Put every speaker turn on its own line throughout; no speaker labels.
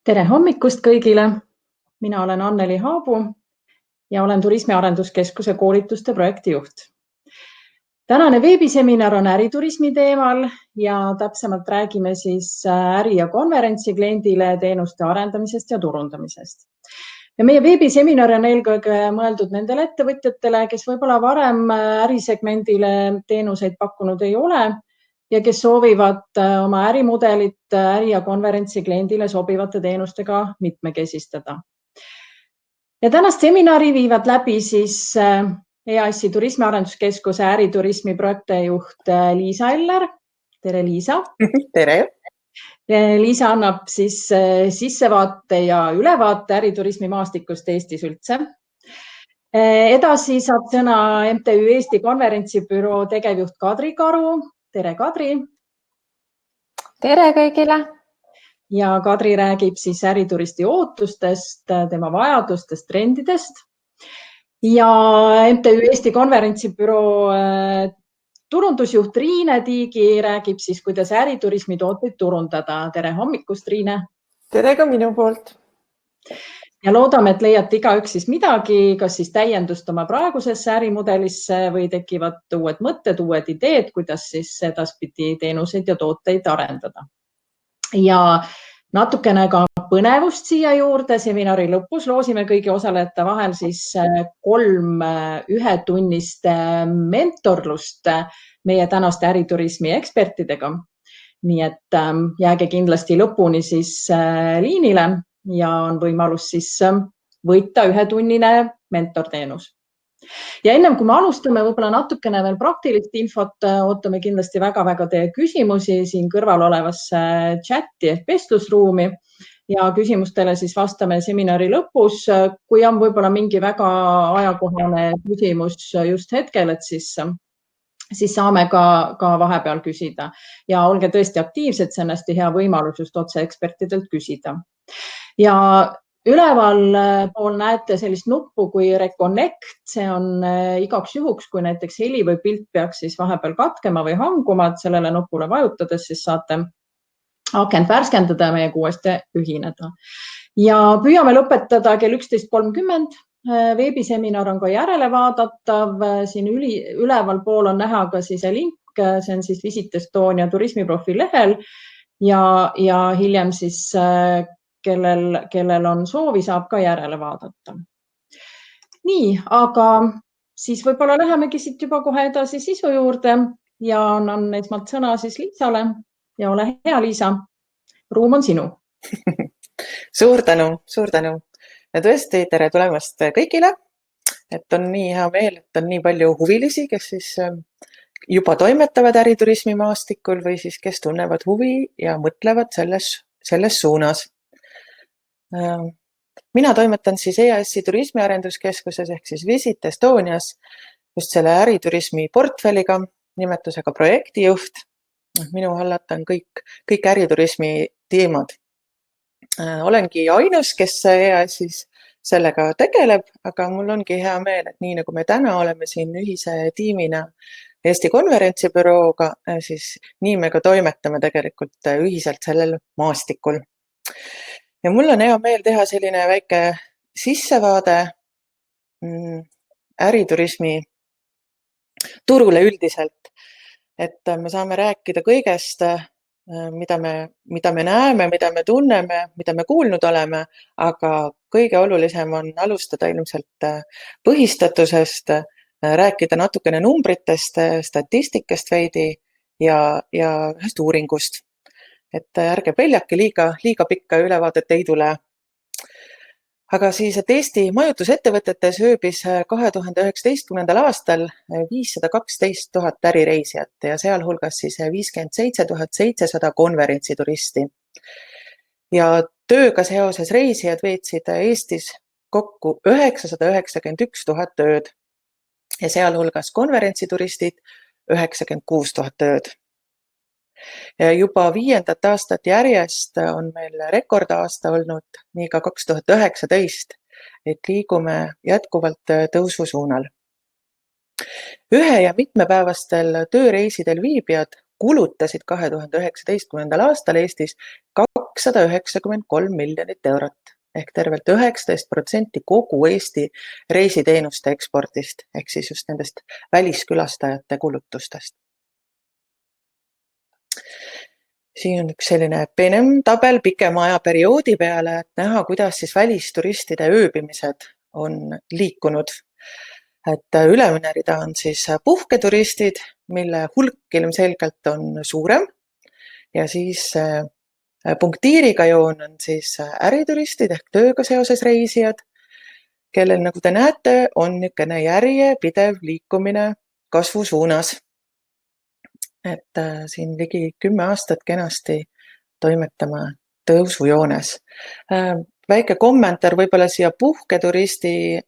Tere hommikust kõigile! Mina olen Anneli Haabu ja olen Turismiarenduskeskuse koolituste projektijuht. Tänane veebiseminar on äriturismi teemal ja täpsemalt räägime siis äri- ja konverentsikliendile teenuste arendamisest ja turundamisest. Ja meie veebiseminar on eelkõige mõeldud nendele ettevõtjatele, kes võib-olla varem ärisegmendile teenuseid pakkunud ei ole ja kes soovivad oma ärimudelit äri- ja konverentsikliendile sobivate teenustega mitmekesistada. Ja tänast seminari viivad läbi siis EAS-i Turismiarenduskeskuse äriturismi projektijuht Liisa Eller. Tere, Liisa!
Tere!
Liisa annab siis sissevaate ja ülevaate äriturismi maastikust Eestis üldse. Edasi saab sõna MTÜ Eesti konverentsibüroo tegevjuht Kadri Karu. Tere, Kadri!
Tere kõigile!
Ja Kadri räägib siis ärituristi ootustest, tema vajadustest, trendidest. Ja MTÜ Eesti konverentsibüroo turundusjuht Riine Tiigi räägib siis, kuidas äriturismi tooteid turundada. Tere hommikust, Riine!
Tere ka minu poolt!
Ja loodame, et leiate igaüks siis midagi, kas siis täiendust oma praegusesse ärimudelisse või tekivad uued mõtted, uued ideed, kuidas siis edaspidi teenuseid ja tooteid arendada. Ja natukene ka põnevust siia juurde. Seminari lõpus loosime kõigi osalejate vahel siis 3 ühetunnist mentorlust meie tänaste äriturismi ekspertidega. Nii et jääge kindlasti lõpuni siis liinile ja on võimalus siis võita ühetunnine mentorteenus. Ja ennem kui me alustame, võib-olla natukene veel praktilist infot, ootame kindlasti väga-väga teie küsimusi siin kõrval olevasse chati ehk vestlusruumi ja küsimustele siis vastame seminari lõpus. Kui on võib-olla mingi väga ajakohane küsimus just hetkel, et siis saame ka vahepeal küsida ja olge tõesti aktiivsed, see on hästi hea võimalus just otse ekspertidelt küsida. Ja üleval pool näete sellist nuppu kui Reconnect, see on igaks juhuks, kui näiteks heli või pilt peaks siis vahepeal katkema või hanguma, et sellele nupule vajutades siis saate akent värskendada ja meiega uuesti ühineda. Ja püüame lõpetada kell 11.30. Veebiseminar on ka järelevaadatav, siin üleval pool on näha ka siis link, see on siis Visit Estonia turismiprofi lehel ja hiljem siis kellel on soovi, saab ka järele vaadata. Nii, aga siis võib-olla lähemegi siit juba kohe edasi sisu juurde ja annan esmalt sõna siis Liisale ja ole hea, Liisa. Ruum on sinu.
Suur tänu, suur tänu. Ja tõesti, tere tulemast kõigile. Et on nii hea meel, et on nii palju huvilisi, kes siis juba toimetavad äriturismi maastikul või siis kes tunnevad huvi ja mõtlevad selles suunas. Mina toimetan siis EAS-i Turismiarenduskeskuses ehk siis Visit Estonias just selle äriturismi portfelliga, nimetusega projektijuht. Minu hallata on kõik äriturismi teemad. Olengi ainus, kes EAS-is sellega tegeleb, aga mul ongi hea meel, et nii nagu me täna oleme siin ühise tiimina Eesti konverentsibürooga, siis nii me ka toimetame tegelikult ühiselt sellel maastikul. Ja mul on hea meel teha selline väike sissevaade äriturismi turule üldiselt, et me saame rääkida kõigest, mida me näeme, mida me tunneme, mida me kuulnud oleme, aga kõige olulisem on alustada ilmselt põhistatusest, rääkida natukene numbritest, statistikast veidi ja ühest uuringust. Et ärge peljake, liiga pikka ülevaadet ei tule. Aga siis, et Eesti majutusettevõtetes ööbis 2019. aastal 512 000 ärireisijat ja sealhulgas siis 57 700 konverentsituristi. Ja tööga seoses reisijad veetsid Eestis kokku 991 000 ööd ja sealhulgas konverentsituristid 96 000 ööd. Ja juba 5. aastat järjest on meil rekordaasta olnud, nii ka 2019, et liigume jätkuvalt tõusu suunal. Ühe- ja mitmepäevastel tööreisidel viibijad kulutasid 2019. aastal Eestis 293 miljonit eurot ehk tervelt 19% kogu Eesti reisiteenuste ekspordist ehk siis just nendest väliskülastajate kulutustest. Siin on üks selline peenem tabel pikema ajaperioodi peale, et näha, kuidas siis välisturistide ööbimised on liikunud. Et ülemine rida on siis puhketuristid, mille hulk ilmselgelt on suurem ja siis punktiiriga joon on siis ärituristid ehk tööga seoses reisijad, kellel, nagu te näete, on niisugune järjepidev liikumine kasvu suunas. Et siin ligi 10 aastat kenasti toimetama tõusujoones. Väike kommentaar võib-olla siia puhketuristi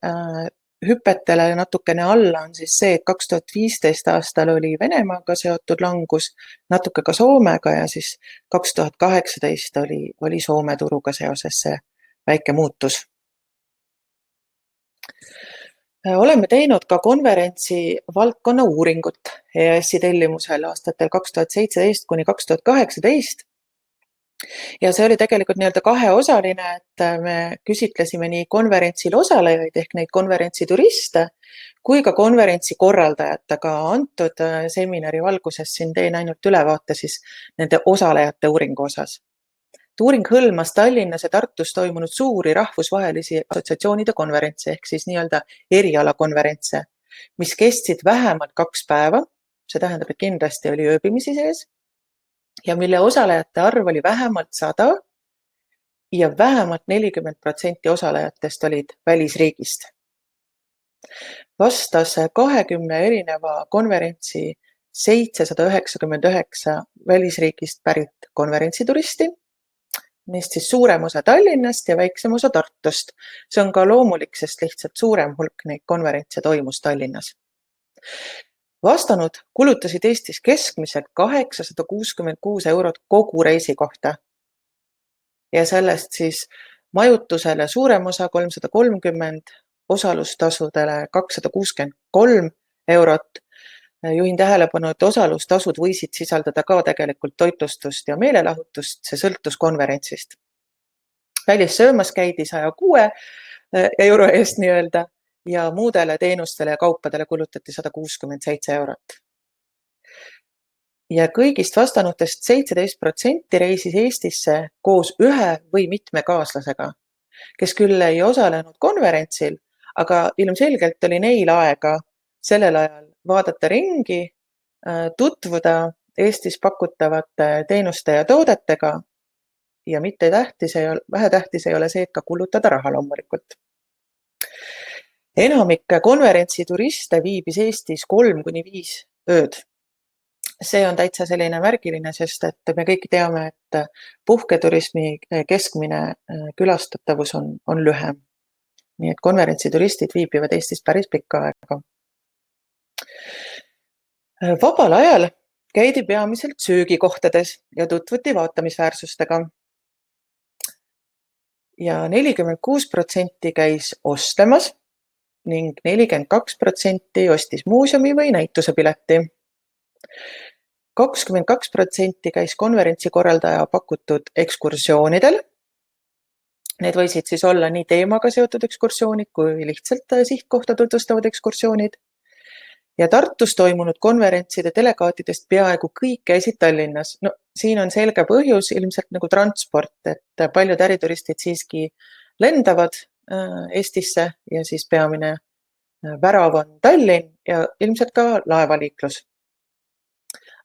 hüpetele natukene alla on siis see, et 2015 aastal oli Venemaaga seotud langus, natuke ka Soomega ja siis 2018 oli Soome turuga seoses see väike muutus. Oleme teinud ka konverentsi valdkonna uuringut EAS-i tellimusel aastatel 2017 kuni 2018. Ja see oli tegelikult nii-öelda kaheosaline, et me küsitlesime nii konverentsil osalejaid ehk neid konverentsituriste kui ka konverentsi korraldajat, aga antud seminari valguses siin teen ainult ülevaate siis nende osalejate uuringu osas. Uuring hõlmas Tallinnas ja Tartus toimunud suuri rahvusvahelisi assotsiatsioonide konverentse ehk siis nii-öelda erialakonverentse, mis kestsid vähemalt 2 päeva, see tähendab, et kindlasti oli ööbimisi sees, ja mille osalejate arv oli vähemalt 100 ja vähemalt 40% osalejatest olid välisriigist. Vastas 20 erineva konverentsi 799 välisriigist pärit konverentsituristi, neist siis suurem osa Tallinnast ja väiksem osa Tartust. See on ka loomulik, sest lihtsalt suurem hulk neid konverentse toimus Tallinnas. Vastanud kulutasid Eestis keskmiselt 866 eurot kogu reisi kohta. Ja sellest siis majutusele suurem osa 330, osalustasudele 263 eurot. Juhin tähelepanu, et osalustasud võisid sisaldada ka tegelikult toitlustust ja meelelahutust, see sõltus konverentsist. Välis söömas käidi 106 euro eest nii-öelda ja muudele teenustele ja kaupadele kulutati 167 eurot. Ja kõigist vastanutest 17% reisis Eestisse koos ühe või mitme kaaslasega, kes küll ei osalenud konverentsil, aga ilmselgelt oli neil aega sellel ajal vaadata ringi, tutvuda Eestis pakutavate teenuste ja toodetega ja vähetähtis ei ole see, et ka kulutada raha loomulikult. Enamik konverentsituriste viibis Eestis 3–5 ööd. See on täitsa selline märgiline, sest et me kõik teame, et puhketurismi keskmine külastatavus on lühem. Nii et konverentsituristid viibivad Eestis päris pikka aega. Vabal ajal käidi peamiselt söögikohtades ja tutvuti vaatamisväärsustega. Ja 46% käis ostlemas ning 42% ostis muuseumi või näitusepileti. 22% käis konverentsikorraldaja pakutud ekskursioonidel. Need võisid siis olla nii teemaga seotud ekskursioonid kui lihtsalt sihtkohta tutvustavad ekskursioonid. Ja Tartus toimunud konverentside delegaatidest peaaegu kõik käisid Tallinnas. No, siin on selge põhjus, ilmselt nagu transport, et paljud ärituristid siiski lendavad Eestisse ja siis peamine värav on Tallinn ja ilmselt ka laevaliiklus.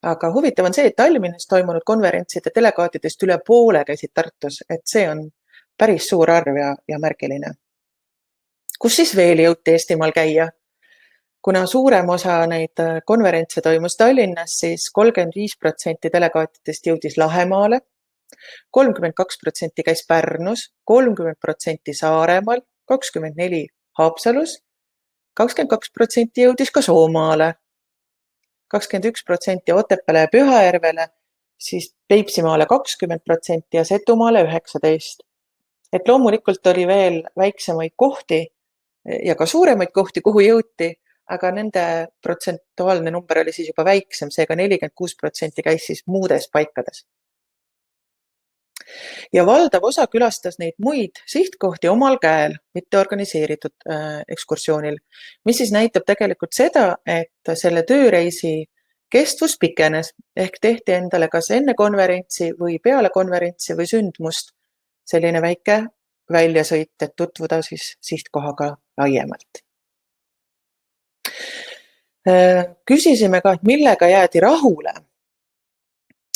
Aga huvitav on see, et Tallinnas toimunud konverentside delegaatidest üle poole käisid Tartus, et see on päris suur arv ja märgiline. Kus siis veel jõuti Eestimaal käia? Kuna suurem osa neid konverentse toimus Tallinnas, siis 35% delegaatidest jõudis Lahemaale, 32% käis Pärnus, 30% Saaremaal, 24% Haapsalus, 22% jõudis ka Soomaale, 21% Otepääle ja Pühajärvele, siis Peipsimaale 20% ja Setumaale 19%. Et loomulikult oli veel väiksemaid kohti ja ka suuremaid kohti, kuhu jõuti, aga nende protsentuaalne number oli siis juba väiksem, seega 46% käis siis muudes paikades. Ja valdav osa külastas neid muid sihtkohti omal käel, mitte organiseeritud ekskursioonil, mis siis näitab tegelikult seda, et selle tööreisi kestvus pikenes ehk tehti endale kas enne konverentsi või peale konverentsi või sündmust selline väike väljasõit, et tutvuda siis sihtkohaga laiemalt. Küsisime ka, et millega jäädi rahule.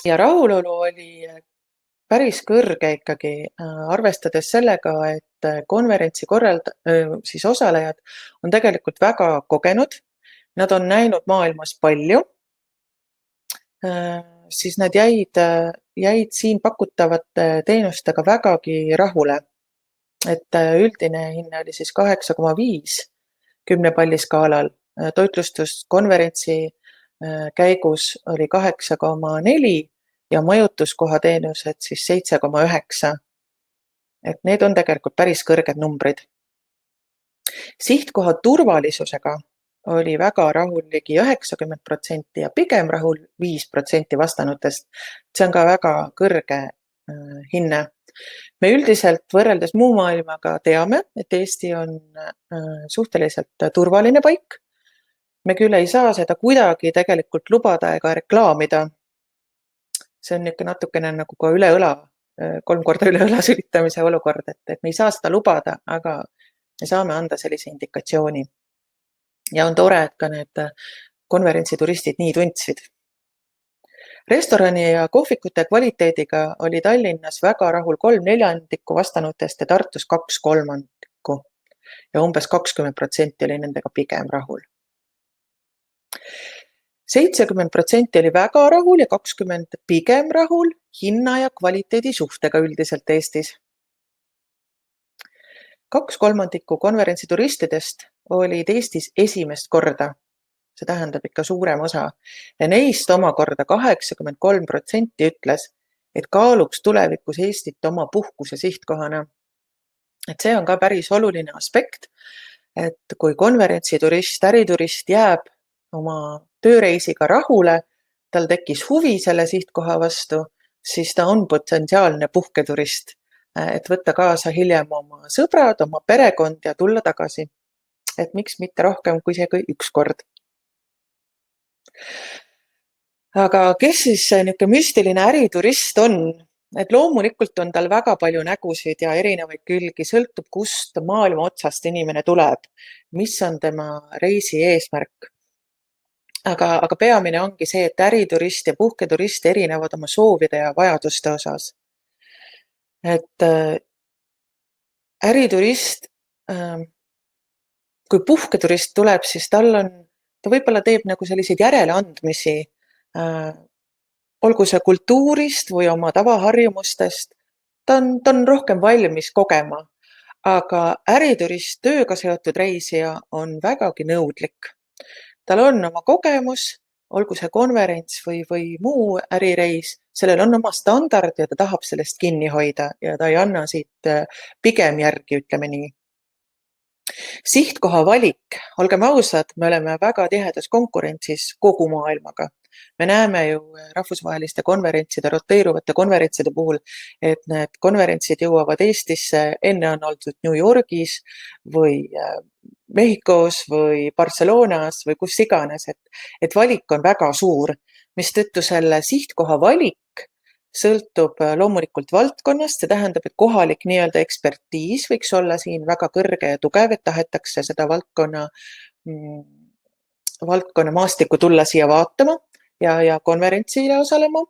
Ja rahulolu oli päris kõrge ikkagi, arvestades sellega, et konverentsi siis osalejad on tegelikult väga kogenud, nad on näinud maailmas palju, siis nad jäid siin pakutavate teenustega vägagi rahule. Et üldine hinne oli siis 8,5 10 palli skaalal, toitlustus konverentsi käigus oli 8,4 ja majutuskohateenused siis 7,9. Et need on tegelikult päris kõrged numbrid. Sihtkoha turvalisusega oli väga rahul ligi 90% ja pigem rahul 5% vastanutest. See on ka väga kõrge hinne. Me üldiselt võrreldes muu maailmaga teame, et Eesti on suhteliselt turvaline paik. Me küll ei saa seda kuidagi tegelikult lubada ega reklaamida. See on natukene nagu ka üle õla, 3 korda üle õla sülitamise olukord, et me ei saa seda lubada, aga me saame anda sellise indikatsiooni. Ja on tore, et ka need konverentsituristid nii tundsid. Restorani ja kohvikute kvaliteediga oli Tallinnas väga rahul 3/4 vastanutest ja Tartus 2/3 ja umbes 20% oli nendega pigem rahul. 70% oli väga rahul ja 20% pigem rahul hinna ja kvaliteedi suhtega üldiselt Eestis. 2/3 konverentsituristidest olid Eestis esimest korda. See tähendab ikka suurem osa. Ja neist omakorda 83% ütles, et kaaluks tulevikus Eestit oma puhkuse sihtkohana. Et see on ka päris oluline aspekt, et kui konverentsiturist, äriturist jääb oma tööreisiga rahule, tal tekkis huvi selle sihtkoha vastu, siis ta on potentsiaalne puhketurist, et võtta kaasa hiljem oma sõbrad, oma perekond ja tulla tagasi. Et miks mitte rohkem kui see üks kord. Aga kes siis niisugune müstiline äriturist on? Et loomulikult on tal väga palju nägusid ja erinevaid külgi, sõltub kust maailma otsast inimene tuleb, mis on tema reisi eesmärk. Aga peamine ongi see, et äriturist ja puhketurist erinevad oma soovide ja vajaduste osas. Et äriturist, kui puhketurist tuleb, siis ta võib-olla teeb nagu selliseid järeleandmisi, olgu see kultuurist või oma tavaharjumustest, ta on rohkem valmis kogema, aga äriturist, tööga seotud reisija on vägagi nõudlik. Tal on oma kogemus, olgu see konverents või muu ärireis, sellel on oma standard ja ta tahab sellest kinni hoida ja ta ei anna siit pigem järgi, ütleme nii. Sihtkoha valik, olgem ausad, me oleme väga tihedas konkurentsis kogu maailmaga. Me näeme ju rahvusvaheliste konverentside, roteeruvate konverentside puhul, et need konverentsid jõuavad Eestisse, enne on oldud New Yorgis või Mehhikos või Barcelonas või kus iganes, et valik on väga suur, mistõttu selle sihtkoha valik sõltub loomulikult valdkonnast, see tähendab, et kohalik nii-öelda ekspertiis võiks olla siin väga kõrge ja tugev, et tahetakse seda valdkonna maastikku tulla siia vaatama ja konverentsile osalema.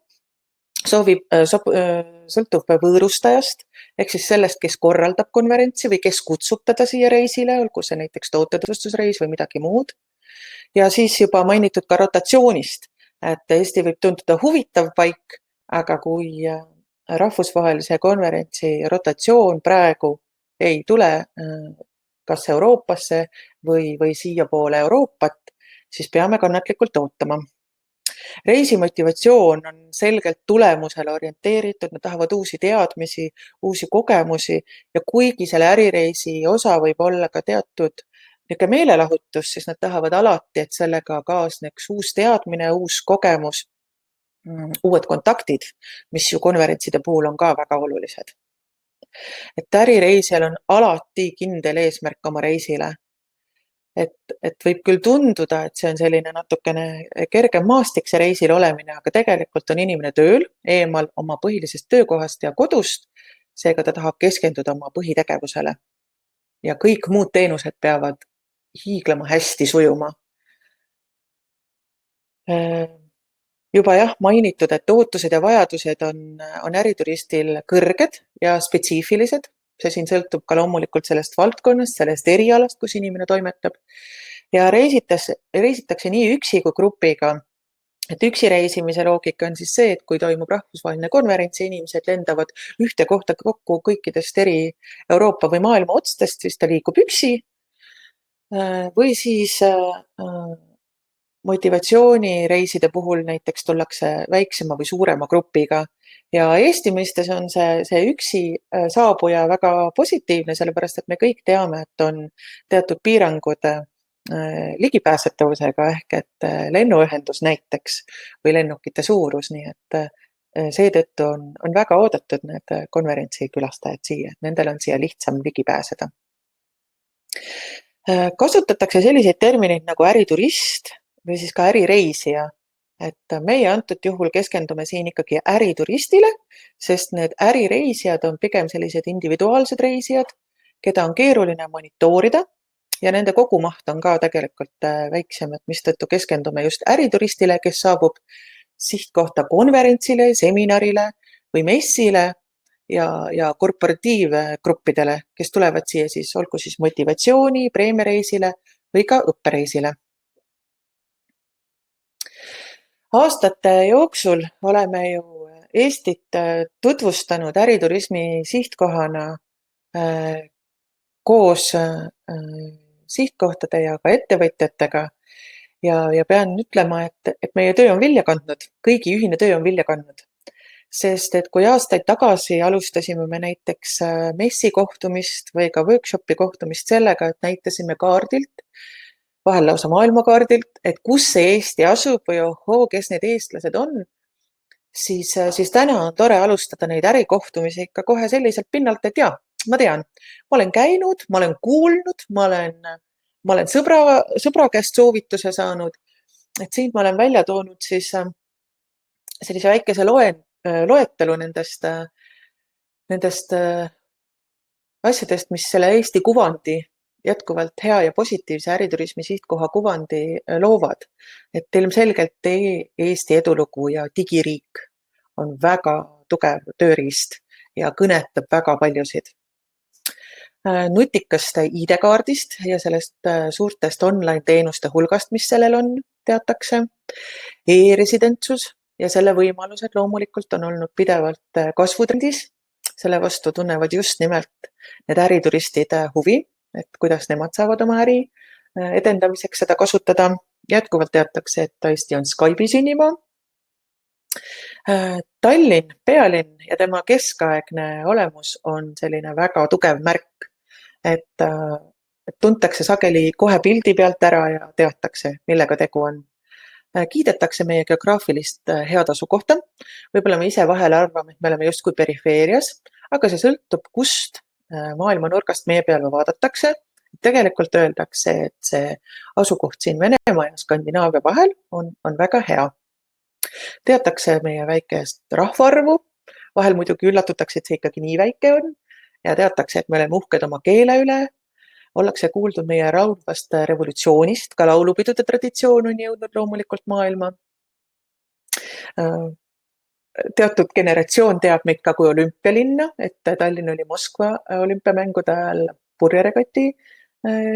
Sõltub võõrustajast, ehk siis sellest, kes korraldab konverentsi või kes kutsub teda siia reisile, olgu see näiteks tootetutvustusreis või midagi muud. Ja siis juba mainitud ka rotatsioonist, et Eesti võib tunduda huvitav paik, aga kui rahvusvahelise konverentsi rotatsioon praegu ei tule kas Euroopasse või siia poole Euroopat, siis peame kannatlikult ootama. Reisimotivatsioon on selgelt tulemusele orienteeritud, nad tahavad uusi teadmisi, uusi kogemusi ja kuigi selle ärireisi osa võib olla ka teatud meelelahutus, siis nad tahavad alati, et sellega kaasneks uus teadmine, uus kogemus. uued kontaktid, mis ju konverentside puhul on ka väga olulised. Et ärireisijal on alati kindel eesmärk oma reisile. Et võib küll tunduda, et see on selline natukene kergem maastik, see reisil olemine, aga tegelikult on inimene tööl, eemal oma põhilisest töökohast ja kodust, seega ta tahab keskenduda oma põhitegevusele. Ja kõik muud teenused peavad hiiglema hästi sujuma. Juba mainitud, et ootused ja vajadused on ärituristil kõrged ja spetsiifilised. See siin sõltub ka loomulikult sellest valdkonnast, sellest erialast, kus inimene toimetab. Ja reisitakse nii üksi kui grupiga. Et üksi reisimise loogika on siis see, et kui toimub rahvusvaheline konverents ja inimesed lendavad ühte kohta kokku kõikidest eri Euroopa või maailma otstest, siis ta liigub üksi. Või siis motivatsioonireiside puhul näiteks tullakse väiksema või suurema grupiga. Ja Eesti mõistes on see üksi saabuja väga positiivne, sellepärast et me kõik teame, et on teatud piirangud ligipääsetavusega ehk et lennuühendus näiteks või lennukite suurus, nii et seetõttu on väga oodatud need konverentsi külastajad siia, nendel on siia lihtsam ligi pääseda. Kasutatakse selliseid termineid nagu äriturist või siis ka ärireisija, et meie antud juhul keskendume siin ikkagi ärituristile, sest need ärireisijad on pigem sellised individuaalsed reisijad, keda on keeruline monitoorida ja nende kogumaht on ka tegelikult väiksem, et mistõttu keskendume just ärituristile, kes saabub sihtkohta konverentsile, seminarile või messile ja korporatiivgruppidele, kes tulevad siia siis olgu siis motivatsiooni, preemiareisile või ka õppereisile. Aastate jooksul oleme ju Eestit tutvustanud äriturismi sihtkohana koos sihtkohtade ja ka ettevõtjatega ja pean ütlema, et meie töö on vilja kandnud, kõigi ühine töö on vilja kandnud. Sest et kui aastaid tagasi alustasime me näiteks messi kohtumist või ka workshopi kohtumist sellega, et näitasime kaardilt, vahel lausa maailmakaardilt, et kus see Eesti asub või ohoo, kes need eestlased on, siis täna on tore alustada neid ärikohtumisi ikka kohe selliselt pinnalt, et ma tean, ma olen käinud, ma olen kuulnud, ma olen sõbra käest soovituse saanud, et siin ma olen välja toonud siis sellise väikese loetelu nendest asjadest, mis selle Eesti kuvandi jätkuvalt hea ja positiivse äriturismi sihtkoha kuvandi loovad. Et ilmselgelt Eesti edulugu ja digiriik on väga tugev tööriist ja kõnetab väga paljusid. Nutikast ID-kaardist ja sellest suurtest online teenuste hulgast, mis sellel on, teatakse. E-residentsus ja selle võimalused loomulikult on olnud pidevalt kasvutrendis. Selle vastu tunnevad just nimelt need ärituristid huvi, et kuidas nemad saavad oma äri edendamiseks seda kasutada. Jätkuvalt teatakse, et Eesti on Skype'i sünnimaa. Tallinn, pealinn ja tema keskaegne olemus on selline väga tugev märk, et tuntakse sageli kohe pildi pealt ära ja teatakse, millega tegu on. Kiidetakse meie geograafilist head asukohta. Võib-olla me ise vahel arvame, et me oleme justkui perifeerias, aga see sõltub, kust maailma nurgast meie peale vaadatakse. Tegelikult öeldakse, et see asukoht siin Venemaa ja Skandinaavia vahel on väga hea. Teatakse meie väikest rahvaarvu, vahel muidugi üllatutakse, et see ikkagi nii väike on ja teatakse, et me oleme uhked oma keele üle. Ollakse kuuldud meie raudvast revolutsioonist, ka laulupidude traditsioon on jõudnud loomulikult maailma. Teatud generatsioon teab meid ka kui olümpialinna, et Tallinn oli Moskva olümpiamängude ajal purjeregati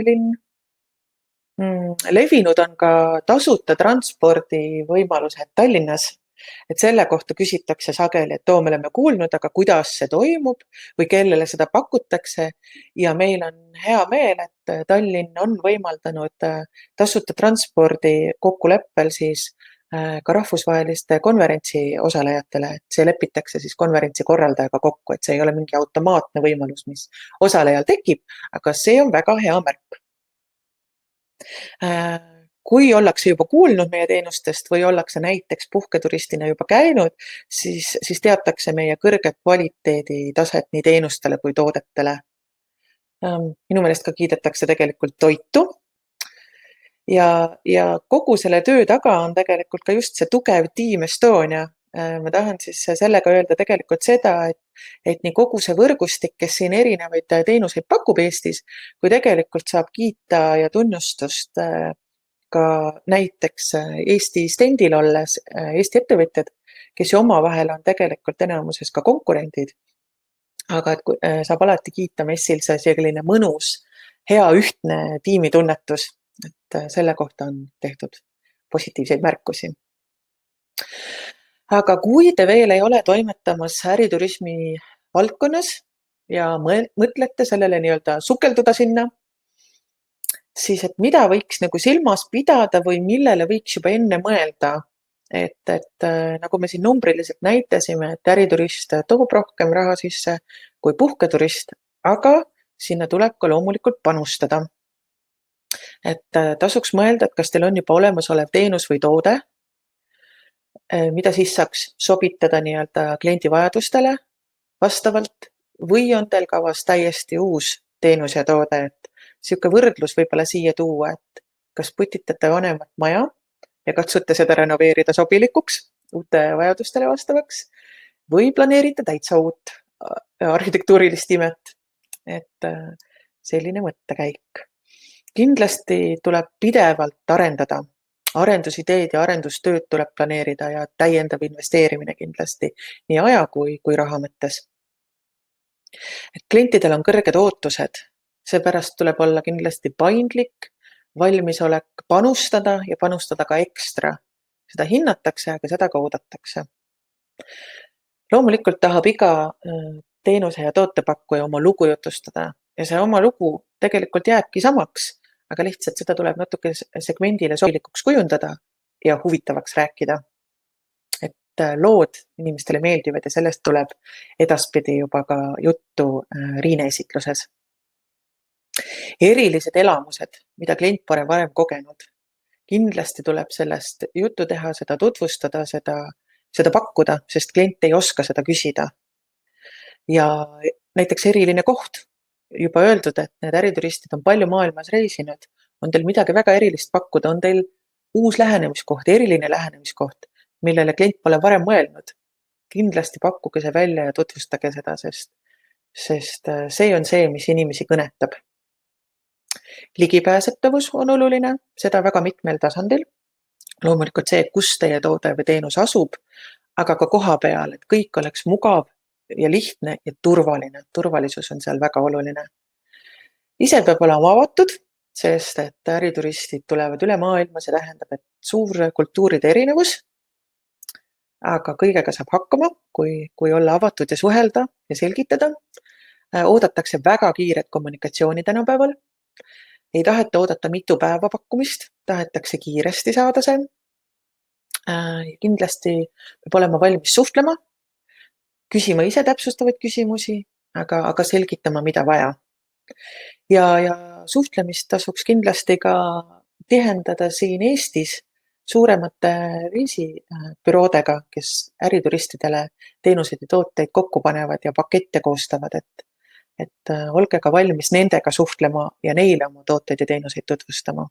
linn. Levinud on ka tasuta transpordi võimalused Tallinnas, et selle kohta küsitakse sageli, et me oleme kuulnud, aga kuidas see toimub või kellele seda pakutakse ja meil on hea meel, et Tallinn on võimaldanud tasuta transpordi kokkuleppel siis ka rahvusvaheliste konverentsi osalejatele, et see lepitakse siis konverentsi korraldajaga kokku, et see ei ole mingi automaatne võimalus, mis osalejal tekib, aga see on väga hea märk. kui ollakse juba kuulnud meie teenustest või ollakse näiteks puhketuristina juba käinud, siis teatakse meie kõrget kvaliteeditaset nii teenustele kui toodetele. Minu meelest ka kiidetakse tegelikult toitu. Ja kogu selle töö taga on tegelikult ka just see tugev Team Estonia. Ma tahan siis sellega öelda tegelikult seda, et nii kogu see võrgustik, kes siin erinevaid teenuseid pakub Eestis, kui tegelikult saab kiita ja tunnustust ka näiteks Eesti stendil olles Eesti ettevõtjad, kes ju omavahel on tegelikult enamuses ka konkurendid. Aga saab alati kiita messil see selline mõnus, hea ühtne tiimitunnetus, et selle kohta on tehtud positiivseid märkusi. Aga kui te veel ei ole toimetamas äriturismi valdkonnas ja mõtlete sellele nii-öelda sukelduda sinna, siis et mida võiks nagu silmas pidada või millele võiks juba enne mõelda, et nagu me siin numbriliselt näitasime, et äriturist toob rohkem raha sisse kui puhketurist, aga sinna tuleb ka loomulikult panustada. Et tasuks mõelda, et kas teil on juba olemasolev teenus või toode, mida siis saaks sobitada nii-öelda kliendi vajadustele vastavalt või on teil kavas täiesti uus teenus ja toode, et sihuke võrdlus võib-olla siia tuua, et kas putitate vanemat maja ja katsute seda renoveerida sobilikuks, uute vajadustele vastavaks või planeerite täitsa uut arhitektuurilist imet, et selline mõttekäik. Kindlasti tuleb pidevalt arendada, arendusideed ja arendustööd tuleb planeerida ja täiendav investeerimine kindlasti nii aja kui raha mõttes. Et klientidel on kõrged ootused, seepärast tuleb olla kindlasti paindlik, valmisolek panustada ja panustada ka ekstra. Seda hinnatakse, aga seda ka oodatakse. Loomulikult tahab iga teenuse ja tootepakkuja oma lugu jutustada ja see oma lugu tegelikult jääbki samaks, aga lihtsalt seda tuleb natuke segmendile sobilikuks kujundada ja huvitavaks rääkida. Et lood inimestele meeldivad ja sellest tuleb edaspidi juba ka juttu Riine esitluses. Erilised elamused, mida klient pole varem kogenud. Kindlasti tuleb sellest juttu teha, seda tutvustada, seda pakkuda, sest klient ei oska seda küsida. Ja näiteks eriline koht. Juba öeldud, et need ärituristid on palju maailmas reisinud. On teil midagi väga erilist pakkuda? On teil uus lähenemiskoht, eriline lähenemiskoht, millele klient pole varem mõelnud? Kindlasti pakkuge see välja ja tutvustage seda, sest see on see, mis inimesi kõnetab. Ligipääsetavus on oluline, seda väga mitmel tasandil. Loomulikult see, kus teie toode või teenus asub, aga ka koha peal, et kõik oleks mugav ja lihtne ja turvaline. Turvalisus on seal väga oluline. Ise peab olema avatud, sest et ärituristid tulevad üle maailma, see tähendab, et suur kultuuride erinevus, aga kõigega saab hakkama, kui olla avatud ja suhelda ja selgitada. Oodatakse väga kiiret kommunikatsiooni tänapäeval. Ei taheta oodata mitu päeva pakkumist, tahetakse kiiresti saada see. Kindlasti peab olema valmis suhtlema, küsima ise täpsustavaid küsimusi, aga selgitama, mida vaja. Ja suhtlemist tasuks kindlasti ka tihendada siin Eestis suuremate reisibüroodega, kes ärituristidele teenuseid ja tooteid kokku panevad ja pakette koostavad, et olge ka valmis nendega suhtlema ja neile oma tooteid ja teenuseid tutvustama.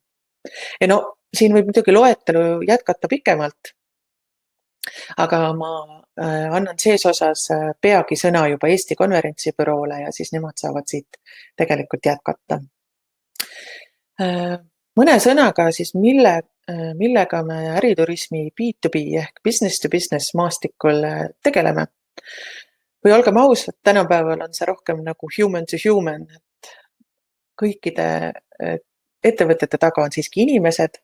Ja no, siin võib muidugi loetelu jätkata pikemalt, aga ma annan sees osas peagi sõna juba Eesti konverentsibüroole ja siis nemad saavad siit tegelikult jätkata. Mõne sõnaga siis, millega me äriturismi B2B ehk business to business maastikul tegeleme. Või olgem ausad, tänapäeval on see rohkem nagu human to human, et kõikide ettevõtete taga on siiski inimesed.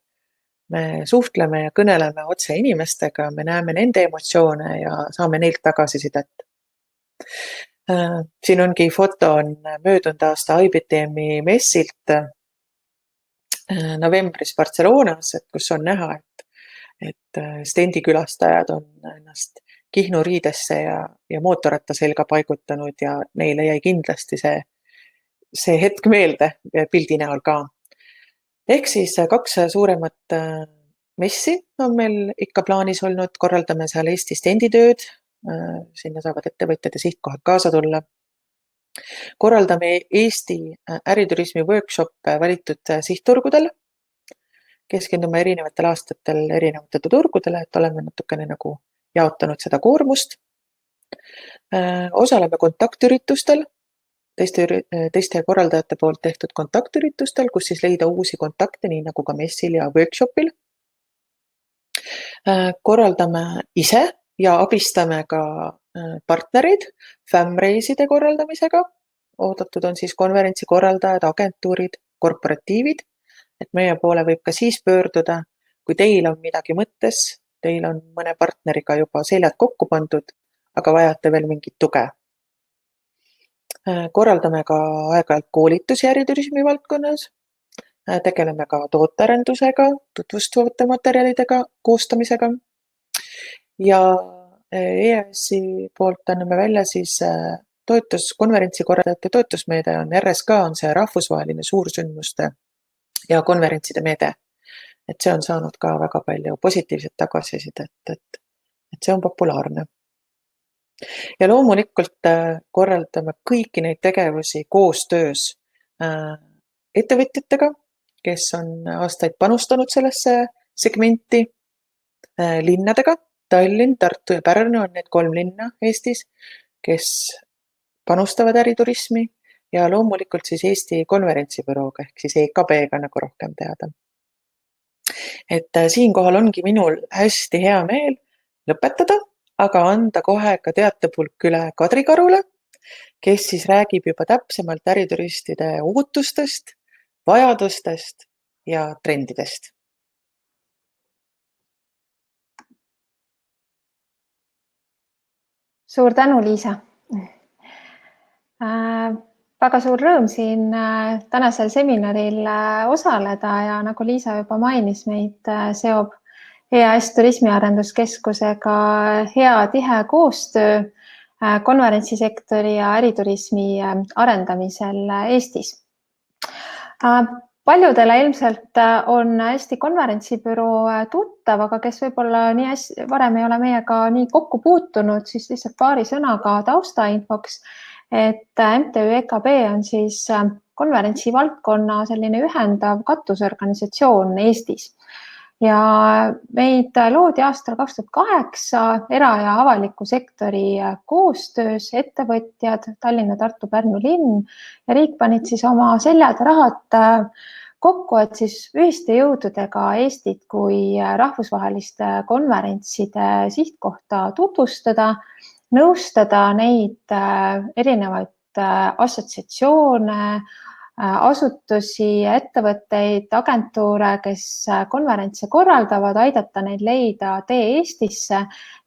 Me suhtleme ja kõneleme otse inimestega, me näeme nende emotsioone ja saame neilt tagasisidet. Siin ongi foto on möödunud aasta IBTM-i messilt novembris Barcelonas, kus on näha, et stendi külastajad on ennast Kihnu riidesse ja mootorratta selga paigutanud ja neile jäi kindlasti see hetk meelde pildi näol ka. Ehk siis 2 suuremat messi on meil ikka plaanis olnud, korraldame seal Eesti standitööd, sinna saavad ettevõtjad ja sihtkohad kaasa tulla. Korraldame Eesti äriturismi workshoppe valitud sihtturgudel, keskendume erinevatel aastatel erinevatele turgudele, et oleme natukene nagu jaotanud seda koormust. Osaleme kontaktüritustel, teiste korraldajate poolt tehtud kontaktüritustel, kus siis leida uusi kontakte, nii nagu ka messil ja workshopil. Korraldame ise ja abistame ka partnereid FAM-reiside korraldamisega. Oodatud on siis konverentsi korraldajad, agentuurid, korporatiivid, et meie poole võib ka siis pöörduda, kui teil on midagi mõttes, teil on mõne partneriga juba seljad kokku pandud, aga vajate veel mingit tuge. Korraldame ka aeg-ajalt koolitusi äriturismi valdkonnas, tegeleme ka tootearendusega, tutvustavate materjalidega koostamisega ja EAS-i poolt anname välja siis konverentsi korraldajate toetusmeede on RSK, on see rahvusvaheline suursündmuste ja konverentside meede. Et see on saanud ka väga palju positiivset tagasisidet, et see on populaarne. Ja loomulikult korraldame kõiki neid tegevusi koostöös ettevõtjatega, kes on aastaid panustanud sellesse segmenti, linnadega. Tallinn, Tartu ja Pärnu on need 3 linna Eestis, kes panustavad äriturismi ja loomulikult siis Eesti konverentsibürooga ehk siis EKB-ga nagu rohkem teada. Et siinkohal ongi minul hästi hea meel lõpetada, aga anda kohe ka teatepulk üle Kadri Karule, kes siis räägib juba täpsemalt ärituristide ootustest, vajadustest ja trendidest.
Suur tänu, Liisa. Väga suur rõõm siin tänasel seminaril osaleda ja nagu Liisa juba mainis, meid seob EAS Turismiarenduskeskusega hea tihe koostöö konverentsisektori ja äriturismi arendamisel Eestis. Paljudele ilmselt on Eesti konverentsibüroo tuttav, aga kes võib-olla nii varem ei ole meiega nii kokku puutunud, siis lihtsalt paari sõnaga taustainfoks, et MTÜ EKB on siis konverentsi valdkonna selline ühendav katusorganisatsioon Eestis. Ja meid loodi aastal 2008 era- ja avaliku sektori koostöös ettevõtjad, Tallinna, Tartu, Pärnu linn ja riik panid siis oma seljad ja rahad kokku, et siis ühiste jõududega Eestit kui rahvusvaheliste konverentside sihtkohta tutvustada, nõustada neid erinevaid assotsiatsioone, asutusi, ettevõtteid, agentuure, kes konverentse korraldavad, aidata neid leida tee Eestisse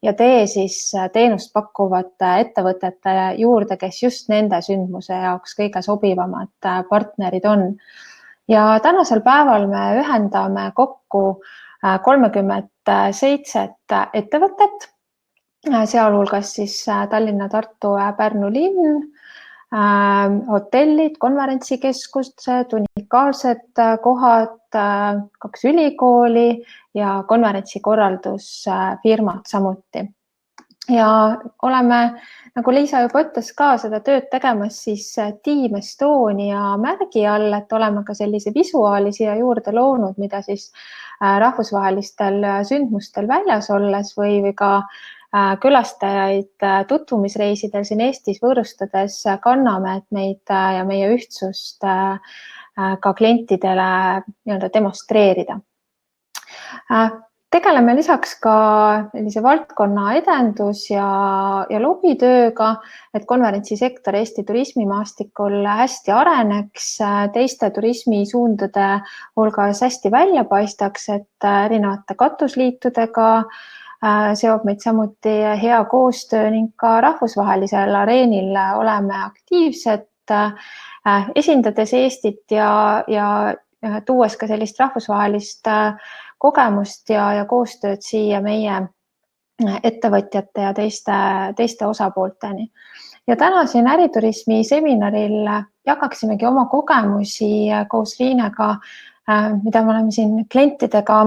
ja tee siis teenust pakkuvate ettevõtete juurde, kes just nende sündmuse jaoks kõige sobivamad partnerid on. Ja tänasel päeval me ühendame kokku 37 ettevõtet, sealhulgas siis Tallinna, Tartu ja Pärnu linn, hotellid, konverentsikeskused, unikaalsed kohad, 2 ülikooli ja konverentsikorraldusfirmad samuti. Ja oleme, nagu Liisa juba ütles ka, seda tööd tegemas siis Team Estonia märgi all, et oleme ka sellise visuaali siia juurde loonud, mida siis rahvusvahelistel sündmustel väljas olles või ka külastajaid tutvumisreisidel siin Eestis võõrustades kanname, et meid ja meie ühtsust ka klientidele nii-öelda demonstreerida. Tegeleme lisaks ka sellise valdkonna edendus ja lobitööga, et konverentsisektor Eesti turismimaastikul hästi areneks, teiste turismisuundade hulgas hästi välja paistaks, et erinevate katusliitudega seob meid samuti hea koostöö ning ka rahvusvahelisel areenil oleme aktiivsed, esindades Eestit ja tuues ka sellist rahvusvahelist kogemust ja koostööd siia meie ettevõtjate ja teiste osapoolteni. Ja täna siin äriturismi seminaril jagaksimegi oma kogemusi koos Riinega mida me oleme siin klientidega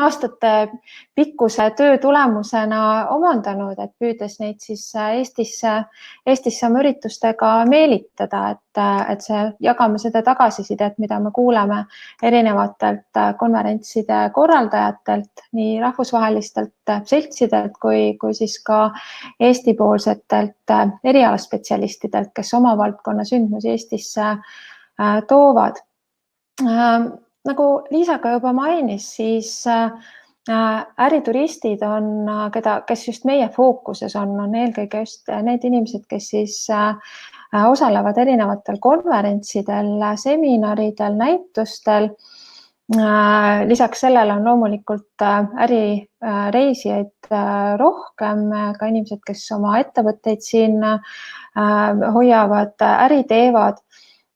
aastate pikkuse töö tulemusena omandanud, et püüdes neid siis Eestisse oma üritustega meelitada, et jagame seda tagasisidet, mida me kuuleme erinevatelt konverentside korraldajatelt, nii rahvusvahelistelt seltsidelt kui siis ka Eesti-poolsetelt erialaspetsialistidelt, kes oma valdkonna sündmusi Eestisse toovad. Nagu Liisa ka juba mainis, siis ärituristid on, kes just meie fookuses on eelkõige just need inimesed, kes siis osalevad erinevatel konverentsidel, seminaridel, näitustel. Lisaks sellele on loomulikult ärireisijaid rohkem, ka inimesed, kes oma ettevõtteid siin hoiavad, äri teevad.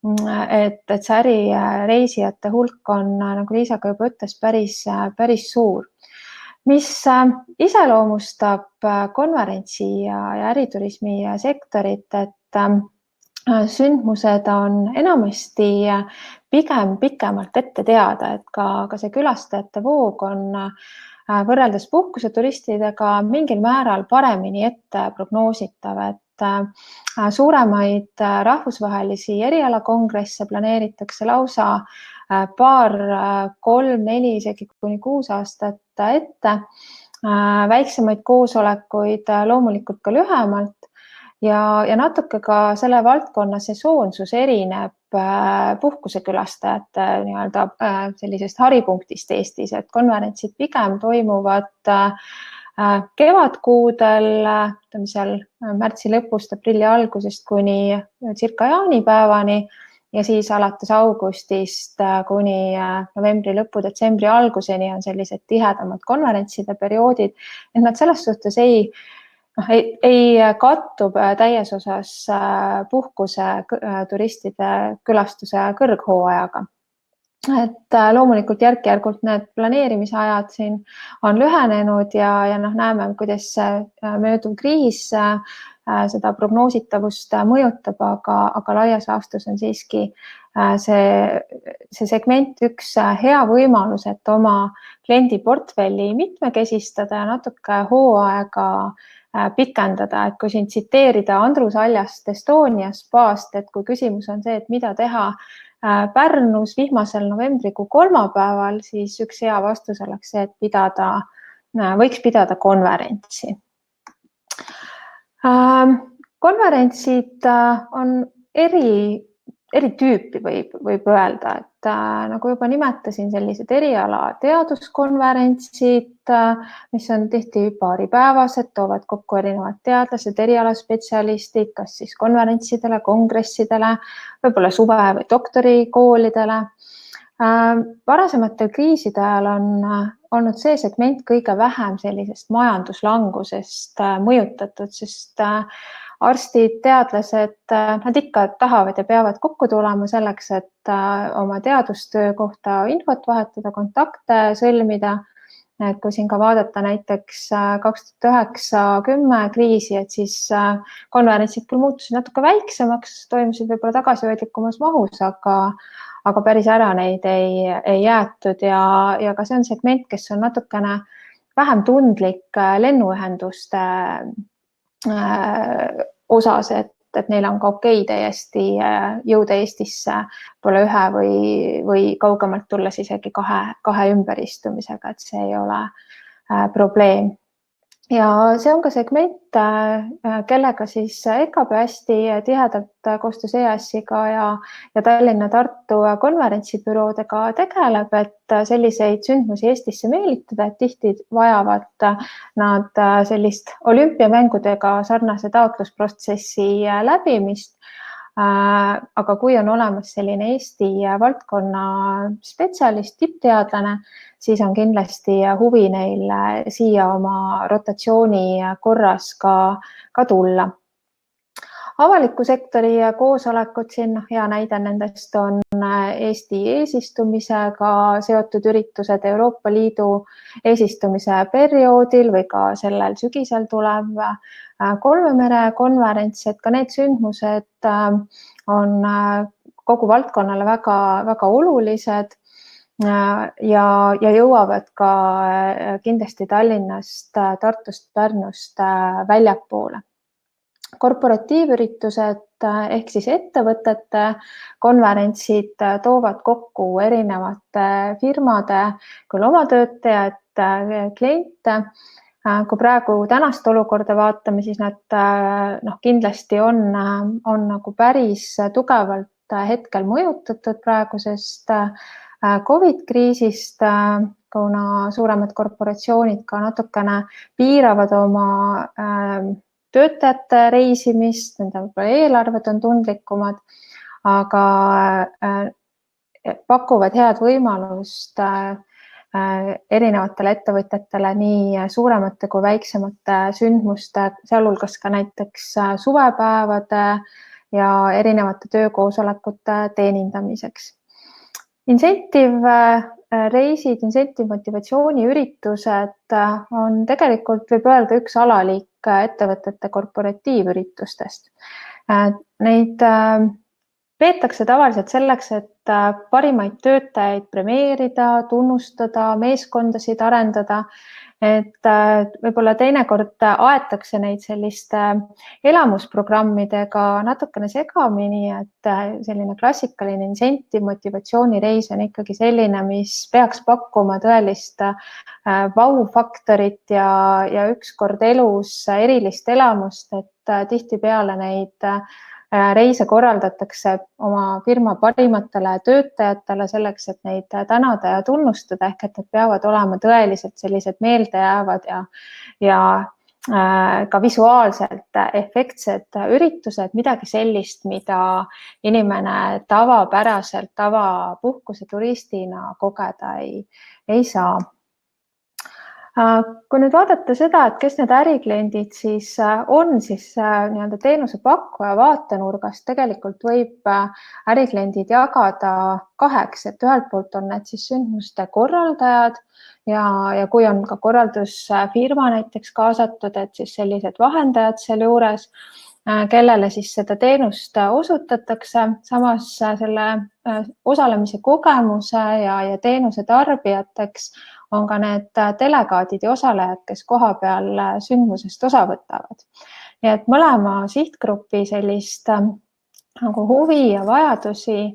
Et see ärireisijate hulk on, nagu Liisa ka juba ütles, päris suur. Mis iseloomustab konverentsi ja äriturismi sektorit, et sündmused on enamasti pigem pikemalt ette teada, et ka see külastajate voog on võrreldes puhkuseturistidega mingil määral paremini ette prognoositav, et suuremaid rahvusvahelisi erialakongresse planeeritakse lausa paar, 3, 4, isegi kuni 6 aastat ette. Väiksemaid koosolekuid loomulikult ka lühemalt ja natuke ka selle valdkonna sesoonsus erineb puhkusekülastajate nii-öelda sellisest haripunktist Eestis, et konverentsid pigem toimuvad kevadkuudel, seal märtsi lõpust, aprilli algusest kuni circa jaanipäevani ja siis alates augustist kuni novembri lõpu, detsembri alguseni on sellised tihedamad konverentside perioodid, et nad selles suhtes ei kattu täies osas puhkuse turistide külastuse kõrghooajaga. Et loomulikult järk-järgult need planeerimisajad siin on lühenenud ja näeme, kuidas mööduv kriis seda prognoositavust mõjutab, aga laias laastus on siiski see segment üks hea võimalus, et oma kliendiportfelli mitmekesistada ja natuke hooaega pikendada, et kui siin tsiteerida Andrus Aljast Estonia spaast, et kui küsimus on see, et mida teha Pärnus vihmasel novembrikuu kolmapäeval, siis üks hea vastus oleks see, et võiks pidada konverentsi. Konverentsid on eri tüüpi võib öelda, et nagu juba nimetasin, sellised eriala teaduskonverentsid, mis on tihti paaripäevased, toovad kokku erinevad teadlased, erialaspetsialistid, kas siis konverentsidele, kongressidele, võib-olla suve- või doktorikoolidele. Varasematel kriiside ajal on olnud see segment kõige vähem sellisest majanduslangusest mõjutatud, sest arstid, teadlased, nad ikka tahavad ja peavad kokku tulema selleks, et oma teadustöö kohta infot vahetada, kontakte sõlmida. Et kui siin ka vaadata näiteks 2009-10 kriisi, et siis konverentsid küll muutusid natuke väiksemaks, toimusid võib-olla tagasihoidlikumas mahus, aga päris ära neid ei jäetud ja ka see on segment, kes on natukene vähem tundlik lennuühenduste osas, et neil on ka okei täiesti jõuda Eestisse pole ühe või kaugemalt tulles isegi kahe ümberistumisega, et see ei ole probleem. Ja see on ka segment, kellega siis EKP hästi tihedalt koostöös EAS-iga ja Tallinna-Tartu konverentsibüroodega tegeleb, et selliseid sündmusi Eestisse meelitada, et tihti vajavad nad sellist olümpiamängudega sarnase taotlusprotsessi läbimist. Aga kui on olemas selline Eesti valdkonna spetsialist, tippteadlane, siis on kindlasti huvi neil siia oma rotatsiooni korras ka tulla. Avaliku sektori koosolekud siin, hea näide nendest on Eesti eesistumisega seotud üritused Euroopa Liidu eesistumise perioodil või ka sellel sügisel tulev Kolme mere konverents, et ka need sündmused on kogu valdkonnale väga olulised. ja jõuavad ka kindlasti Tallinnast, Tartust, Pärnust väljapoole. Korporatiivüritused ehk siis ettevõtete konverentsid toovad kokku erinevate firmade, küll oma töötajaid, kliente. Kui praegu tänast olukorda vaatame, siis nad kindlasti on nagu päris tugevalt hetkel mõjutatud praegusest Covid-kriisist, kuna suuremad korporatsioonid ka natukene piiravad oma töötajate reisimist, nende eelarved on tundlikumad, aga pakuvad head võimalust erinevatele ettevõtjatele nii suuremate kui väiksemate sündmuste, sealhulgas ka näiteks suvepäevade ja erinevate töökoosolekute teenindamiseks. Reisid, motivatsiooniüritused on tegelikult, võib öelda, üks alaliik ettevõtete korporatiivüritustest. Neid peetakse tavaliselt selleks, et parimaid töötajaid premeerida, tunnustada, meeskondasid arendada. Et võib-olla teinekord aetakse neid selliste elamusprogrammidega natukene segamini, et selline klassikaline incentive motivatsioonireis on ikkagi selline, mis peaks pakkuma tõelist vau-faktorit ja ükskord elus erilist elamust, et tihtipeale neid reise korraldatakse oma firma parimatele töötajatele selleks, et neid tänada ja tunnustada, ehk et nad peavad olema tõeliselt sellised meeldejäävad ja ka visuaalselt efektsed üritused, midagi sellist, mida inimene tavapäraselt tavapuhkuseturistina kogeda ei saa. Kui nüüd vaadata seda, et kes need ärikliendid siis on, siis nii-öelda teenusepakkuja vaatenurgast tegelikult võib ärikliendid jagada kaheks, et ühelt poolt on need siis sündmuste korraldajad ja kui on ka korraldusfirma näiteks kaasatud, et siis sellised vahendajad seal juures, kellele siis seda teenust osutatakse, samas selle osalemise kogemuse ja teenuse tarbijateks on ka need delegaadid ja osalejad, kes koha peal sündmusest osa võtavad. Nii et mõlema sihtgrupi sellist nagu huvi ja vajadusi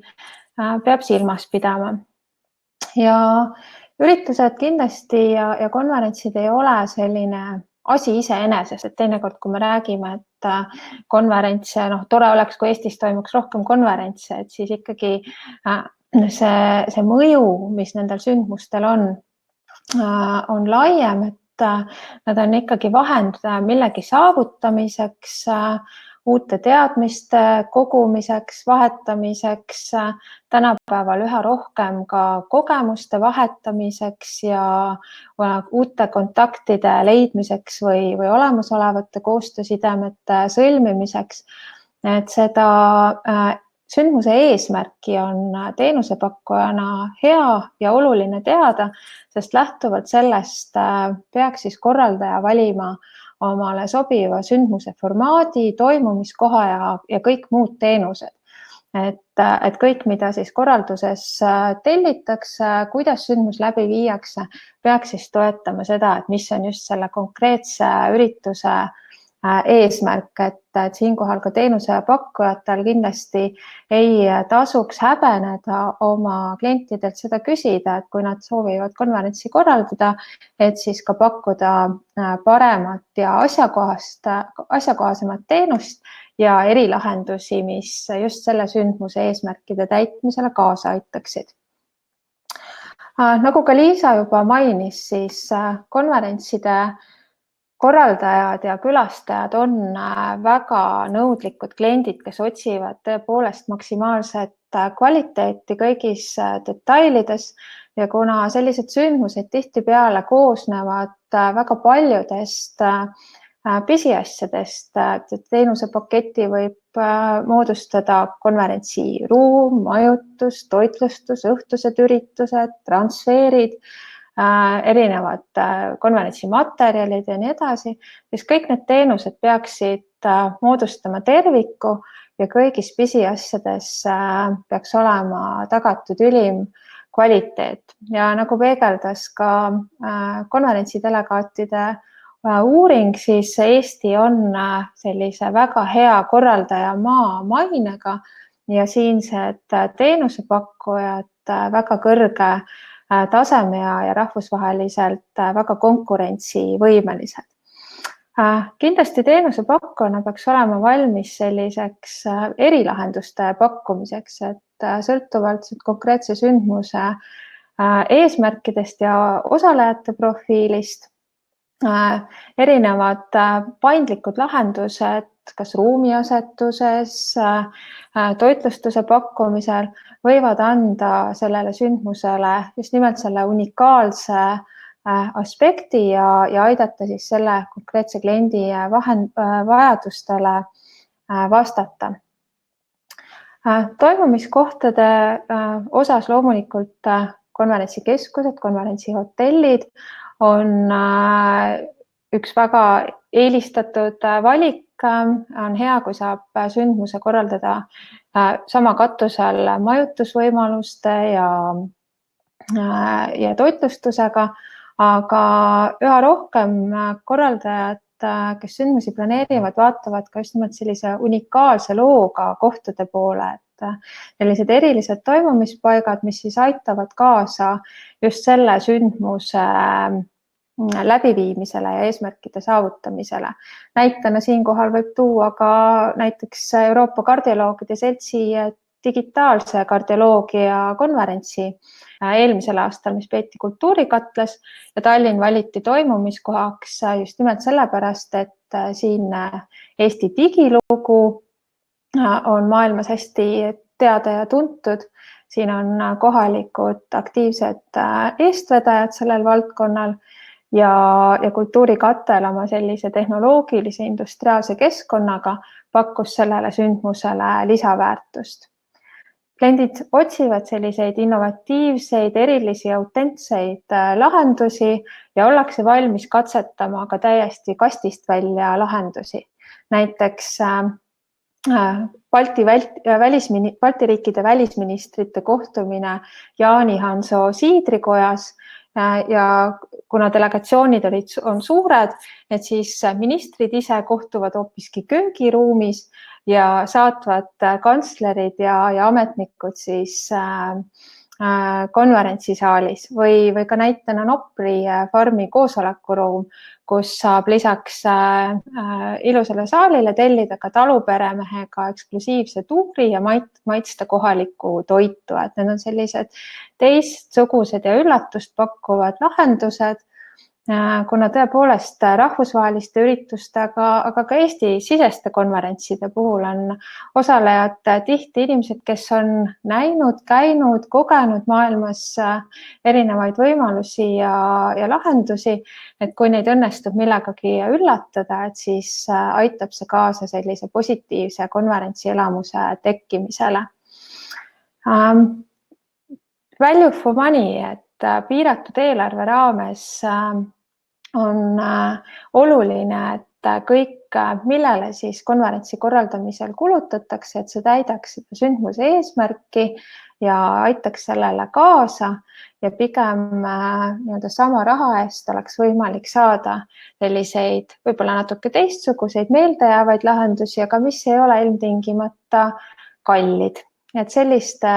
peab silmas pidama. Ja üritused kindlasti ja konverentsid ei ole selline asi iseenesest, et teinekord, kui me räägime, et konverentse, tore oleks, kui Eestis toimuks rohkem konverentse, et siis ikkagi see mõju, mis nendel sündmustel on laiem, et nad on ikkagi vahend millegi saavutamiseks, uute teadmiste kogumiseks, vahetamiseks, tänapäeval üha rohkem ka kogemuste vahetamiseks ja uute kontaktide leidmiseks või olemasolevate koostöösidemete sõlmimiseks. Et seda sündmuse eesmärki on teenusepakkujana hea ja oluline teada, sest lähtuvalt sellest peaks siis korraldaja valima omale sobiva sündmuse formaadi, toimumiskoha ja kõik muud teenused. Et kõik, mida siis korralduses tellitakse, kuidas sündmus läbi viiakse, peaks siis toetama seda, et mis on just selle konkreetse ürituse eesmärk, et siinkohal ka teenusepakkujatel kindlasti ei tasuks häbeneda oma klientidelt seda küsida, et kui nad soovivad konverentsi korraldada, et siis ka pakkuda paremat ja asjakohasemat teenust ja erilahendusi, mis just selle sündmuse eesmärkide täitmisele kaasa aitaksid. Nagu ka Liisa juba mainis, siis konverentside korraldajad ja külastajad on väga nõudlikud kliendid, kes otsivad tõepoolest maksimaalset kvaliteeti kõigis detailides ja kuna sellised sündmused tihtipeale koosnevad väga paljudest pisiasjadest, teenusepaketi võib moodustada konverentsiruum, majutus, toitlustus, õhtused üritused, transferid, erinevad konverentsimaterjalid ja nii edasi, siis kõik need teenused peaksid moodustama terviku ja kõigis pisiasjades peaks olema tagatud ülim kvaliteet ja nagu peegeldas ka konverentsidelegaatide uuring, siis Eesti on sellise väga hea korraldaja maa mainega ja siinsed teenusepakkujad väga kõrge taseme ja rahvusvaheliselt väga konkurentsivõimelised. Kindlasti teenusepakkujana peaks olema valmis selliseks erilahenduste pakkumiseks, et sõltuvalt konkreetse sündmuse eesmärkidest ja osalejate profiilist erinevad paindlikud lahendused, kas ruumiasetuses, toitlustuse pakkumisel võivad anda sellele sündmusele just nimelt selle unikaalse aspekti ja aidata siis selle konkreetse kliendi vajadustele vastata. Toimumiskohtade osas loomulikult konverentsikeskused, konverentsihotellid on üks väga eelistatud valik. On hea, kui saab sündmuse korraldada sama katusel majutusvõimaluste ja toitlustusega, aga üha rohkem korraldajad, kes sündmusi planeerivad, vaatavad ka just nimelt sellise unikaalse looga kohtade poole, et sellised erilised toimumispaigad, mis siis aitavad kaasa just selle sündmuse läbiviimisele ja eesmärkide saavutamisele. Näitena siinkohal võib tuua ka näiteks Euroopa kardioloogide seltsi digitaalse kardioloogia konverentsi eelmisel aastal, mis peeti Kultuurikatlas ja Tallinn valiti toimumiskohaks just nimelt sellepärast, et siin Eesti digilugu on maailmas hästi teada ja tuntud. Siin on kohalikud aktiivsed eestvedajad sellel valdkonnal ja Kultuurikatel oma sellise tehnoloogilise industriaalse keskkonnaga pakkus sellele sündmusele lisaväärtust. Kliendid otsivad selliseid innovatiivseid, erilisi, autentseid lahendusi ja ollakse valmis katsetama ka täiesti kastist välja lahendusi. Näiteks Balti riikide välisministrite kohtumine Jaani-Hanso siidrikojas ja kuna delegatsioonid on suured, et siis ministrid ise kohtuvad hoopiski köögiruumis ja saatvad kantslerid ja ametnikud siis konverentsisaalis või ka näitena Nopri farmi koosolekuruum, kus saab lisaks ilusale saalile tellida ka taluperemehega eksklusiivse tuuri ja maitsta kohalikku toitu. Et need on sellised teistsugused ja üllatust pakkuvad lahendused, kuna tõepoolest rahvusvaheliste üritustega, aga ka Eesti-siseste konverentside puhul on osalejad tihti inimesed, kes on näinud, käinud, kogenud maailmas erinevaid võimalusi ja lahendusi, et kui neid õnnestub millegagi üllatada, et siis aitab see kaasa sellise positiivse konverentsioelamuse tekkimisele. Value for money, et piiratud eelarve raames on oluline, et kõik, millele siis konverentsi korraldamisel kulutatakse, et see täidaks sündmuse eesmärki ja aitaks sellele kaasa ja pigem sama raha eest oleks võimalik saada selliseid võib-olla natuke teistsuguseid meeldejäävaid lahendusi, aga mis ei ole ilmtingimata kallid. Et selliste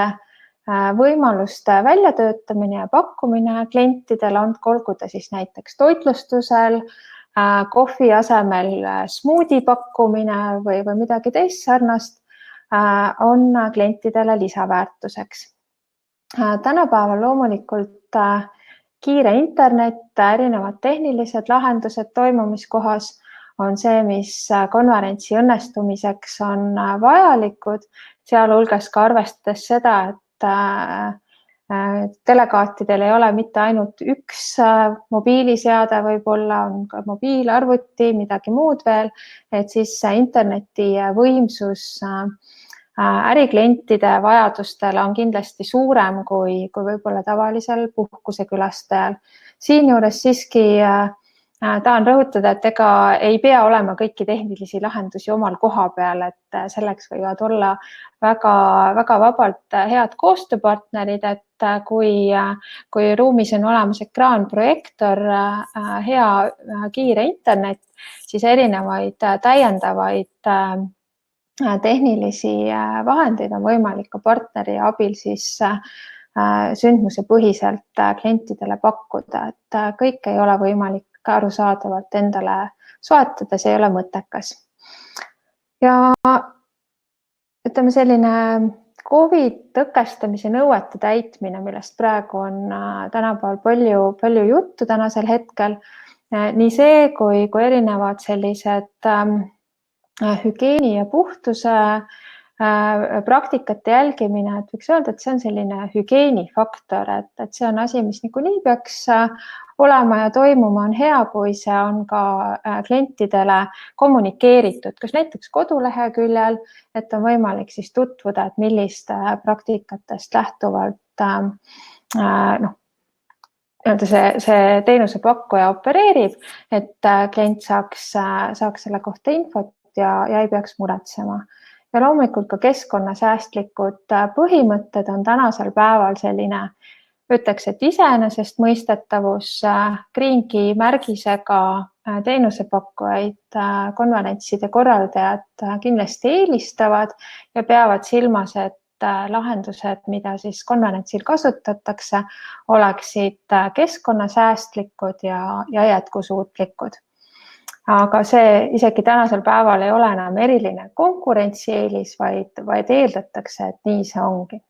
võimaluste väljatöötamine ja pakkumine klientidele on, olgu ta siis näiteks toitlustusel, kohvi asemel smuudi pakkumine või midagi teist sarnast, on klientidele lisaväärtuseks. Tänapäeval loomulikult kiire internet, erinevad tehnilised lahendused toimumiskohas on see, mis konverentsi õnnestumiseks on vajalikud, sealhulgas ka arvestades seda, et delegaatidel ei ole mitte ainult üks mobiiliseade, võib-olla on ka mobiilarvuti, midagi muud veel, et siis interneti võimsus äriklientide vajadustele on kindlasti suurem kui võib-olla tavalisel puhkusekülastajal. Siinjuures siiski tahan rõhutada, et ega ei pea olema kõiki tehnilisi lahendusi omal koha peal, et selleks võivad olla väga vabalt head koostööpartnerid, et kui ruumis on olemas ekraan, projektor, hea kiire internet, siis erinevaid täiendavaid tehnilisi vahendeid on võimalik ka partneri abil siis sündmuse põhiselt klientidele pakkuda, et kõik ei ole võimalik arusaadavalt endale soetada, see ei ole mõttekas. Ja ütleme selline COVID tõkestamise nõuete täitmine, millest praegu on tänapäeval palju juttu tänasel hetkel, nii see kui erinevad sellised hügieeni ja puhtuse praktikate jälgimine, et võiks öelda, et see on selline hügieenifaktor, et see on asi, mis niikuinii peaks olema ja toimuma, on hea, kui see on ka klientidele kommunikeeritud, kas näiteks koduleheküljel, et on võimalik siis tutvuda, et milliste praktikatest lähtuvalt see teenusepakkuja opereerib, et klient saaks selle kohta infot ja ei peaks muretsema. Ja loomulikult ka keskkonnasäästlikud põhimõtted on tänasel päeval selline, ütleks, et iseenesest mõistetavus Green Key märgisega teenusepakkujaid konverentside korraldajad kindlasti eelistavad ja peavad silmas, et lahendused, mida siis konverentsil kasutatakse, oleksid keskkonnasäästlikud ja jätkusuutlikud. Aga see isegi tänasel päeval ei ole enam eriline konkurentsieelis, vaid eeldatakse, et nii see ongi.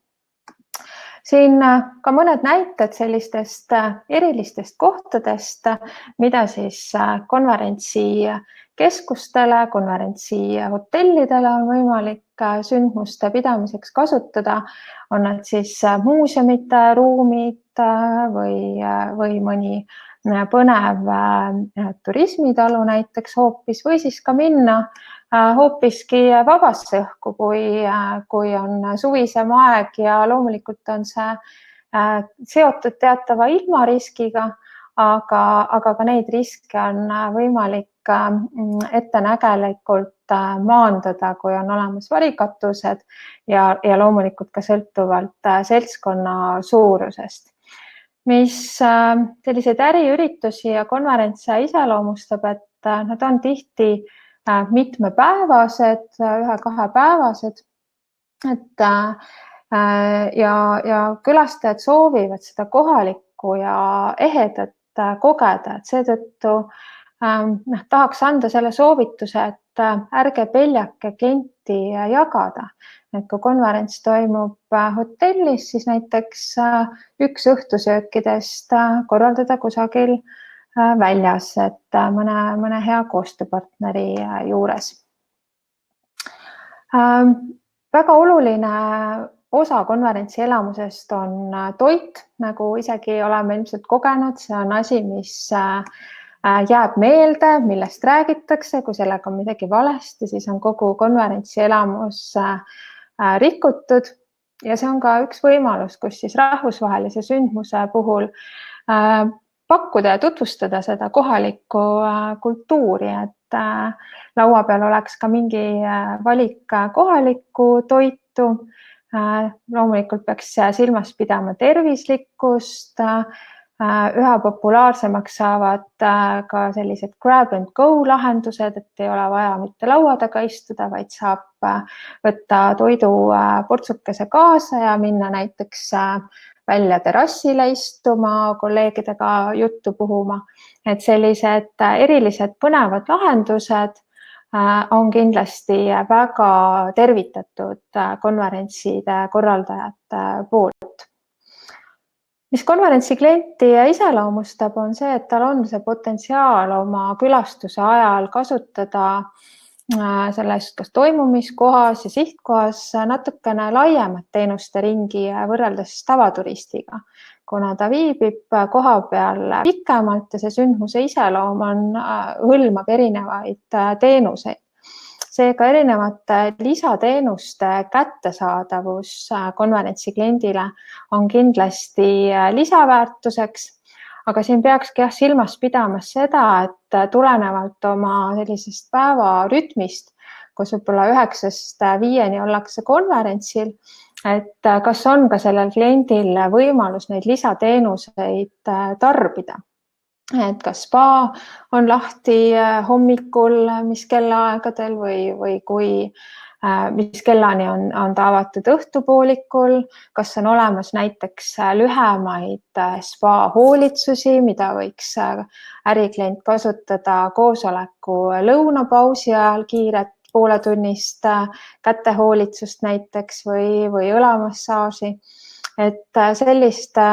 Siin ka mõned näited sellistest erilistest kohtadest, mida siis konverentsikeskustele, konverentsihotellidele on võimalik sündmuste pidamiseks kasutada. On nad siis muuseumite ruumid või mõni põnev turismitalu näiteks hoopis või siis ka minna hoopiski vabasse õhku, kui on suvisem aeg ja loomulikult on see seotud teatava ilmariskiga, aga ka neid riske on võimalik ettenägelikult maandada, kui on olemas varikatused ja loomulikult ka sõltuvalt seltskonna suurusest. Mis selliseid äriüritusi ja konverentse iseloomustab, et nad on tihti mitmepäevased, 1-2-päevased, ja külastajad soovivad seda kohalikku ja ehedat kogeda, et seetõttu tahaks anda selle soovituse, et ärge peljake klienti jagada. Et kui konverents toimub hotellis, siis näiteks üks õhtusöökidest korraldada kusagil väljas, et mõne hea koostööpartneri juures. Väga oluline osa konverentsi elamusest on toit, nagu isegi oleme ilmselt kogenud, see on asi, mis jääb meelde, millest räägitakse, kui sellega on midagi valesti, siis on kogu konverentsi elamus rikutud ja see on ka üks võimalus, kus siis rahvusvahelise sündmuse puhul pakkuda ja tutvustada seda kohalikku kultuuri, et laua peal oleks ka mingi valik kohalikku toitu. Loomulikult peaks silmas pidama tervislikkust. Üha populaarsemaks saavad ka sellised grab and go lahendused, et ei ole vaja mitte laua taga istuda, vaid saab võtta toidu portsukese kaasa ja minna näiteks välja terrassile istuma, kolleegidega juttu puhuma. Et sellised erilised põnevad lahendused on kindlasti väga tervitatud konverentside korraldajate poolt. Mis konverentsi klienti iseloomustab, on see, et tal on see potentsiaal oma külastuse ajal kasutada selles kas toimumiskohas ja sihtkohas natukene laiemat teenuste ringi võrreldes tavaturistiga, kuna ta viibib koha peal pikemalt ja see sündmuse iseloom hõlmab erinevaid teenuseid. Seega erinevate lisateenuste kättesaadavus konverentsi kliendile on kindlasti lisaväärtuseks, aga siin peakski silmas pidama seda, et tulenevalt oma sellisest päevarütmist, kus võib-olla 9-5 ollakse konverentsil, et kas on ka sellel kliendil võimalus neid lisateenuseid tarbida. Et kas spa on lahti hommikul, mis kellaaegadel või mis kellani on ta avatud õhtupoolikul, kas on olemas näiteks lühemaid spa hoolitsusi, mida võiks äriklient kasutada koosoleku lõunapausi ajal, kiiret pooletunnist kätehoolitsust näiteks või õlamassaaži. Et selliste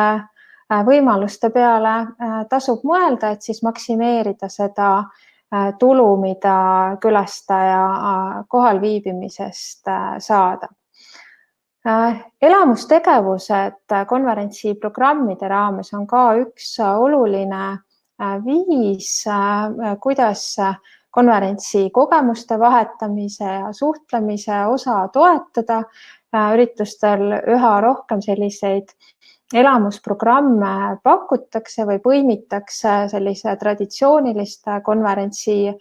võimaluste peale tasub mõelda, et siis maksimeerida seda tulu, mida külastaja kohal viibimisest saada. Elamustegevused konverentsiprogrammide raames on ka üks oluline viis, kuidas konverentsi kogemuste vahetamise ja suhtlemise osa toetada. Üritustel üha rohkem selliseid elamusprogramme pakutakse või põimitakse sellise traditsiooniliste konverentsi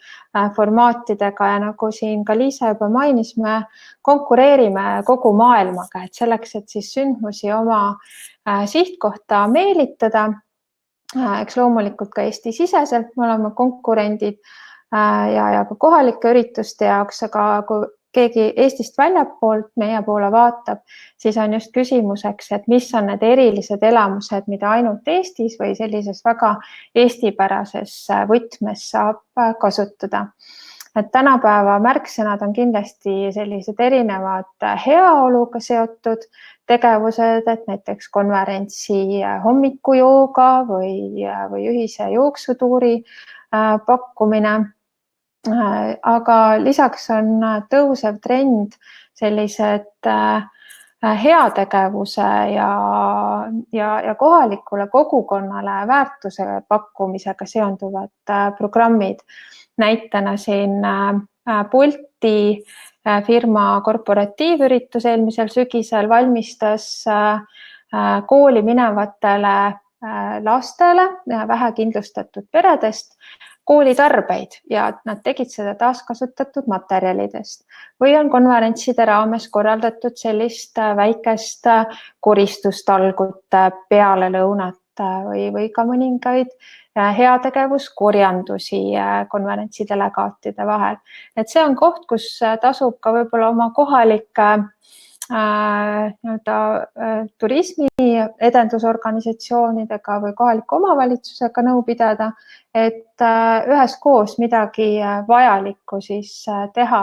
formaatidega ja nagu siin ka Liisa juba mainis, me konkureerime kogu maailmaga, et selleks, et siis sündmusi oma sihtkohta meelitada, eks loomulikult ka Eesti-siseselt me oleme konkurendid ja ka kohalike ürituste jaoks, aga kui keegi Eestist väljapoolt meie poole vaatab, siis on just küsimuseks, et mis on need erilised elamused, mida ainult Eestis või sellises väga eestipärases võtmes saab kasutada. Et tänapäeva märksõnad on kindlasti sellised erinevad heaoluga seotud tegevused, et näiteks konverentsi hommikujooga või ühise jooksutuuri pakkumine. Aga lisaks on tõusev trend sellised heategevuse ja kohalikule kogukonnale väärtuse pakkumisega seonduvad programmid. Näitena siin Bolti firma korporatiivüritus eelmisel sügisel valmistas kooli minevatele lastele vähekindlustatud peredest koolitarbeid ja nad tegid seda taaskasutatud materjalidest või on konverentside raames korraldatud sellist väikest koristustalgut pealelõunat või ka mõningaid heategevuskorjandusi konverentsidelegaatide vahel. Et see on koht, kus tasub ka võib-olla oma kohalike turismi edendusorganisatsioonidega või kohaliku omavalitsusega nõu pidada, et üheskoos midagi vajalikku siis teha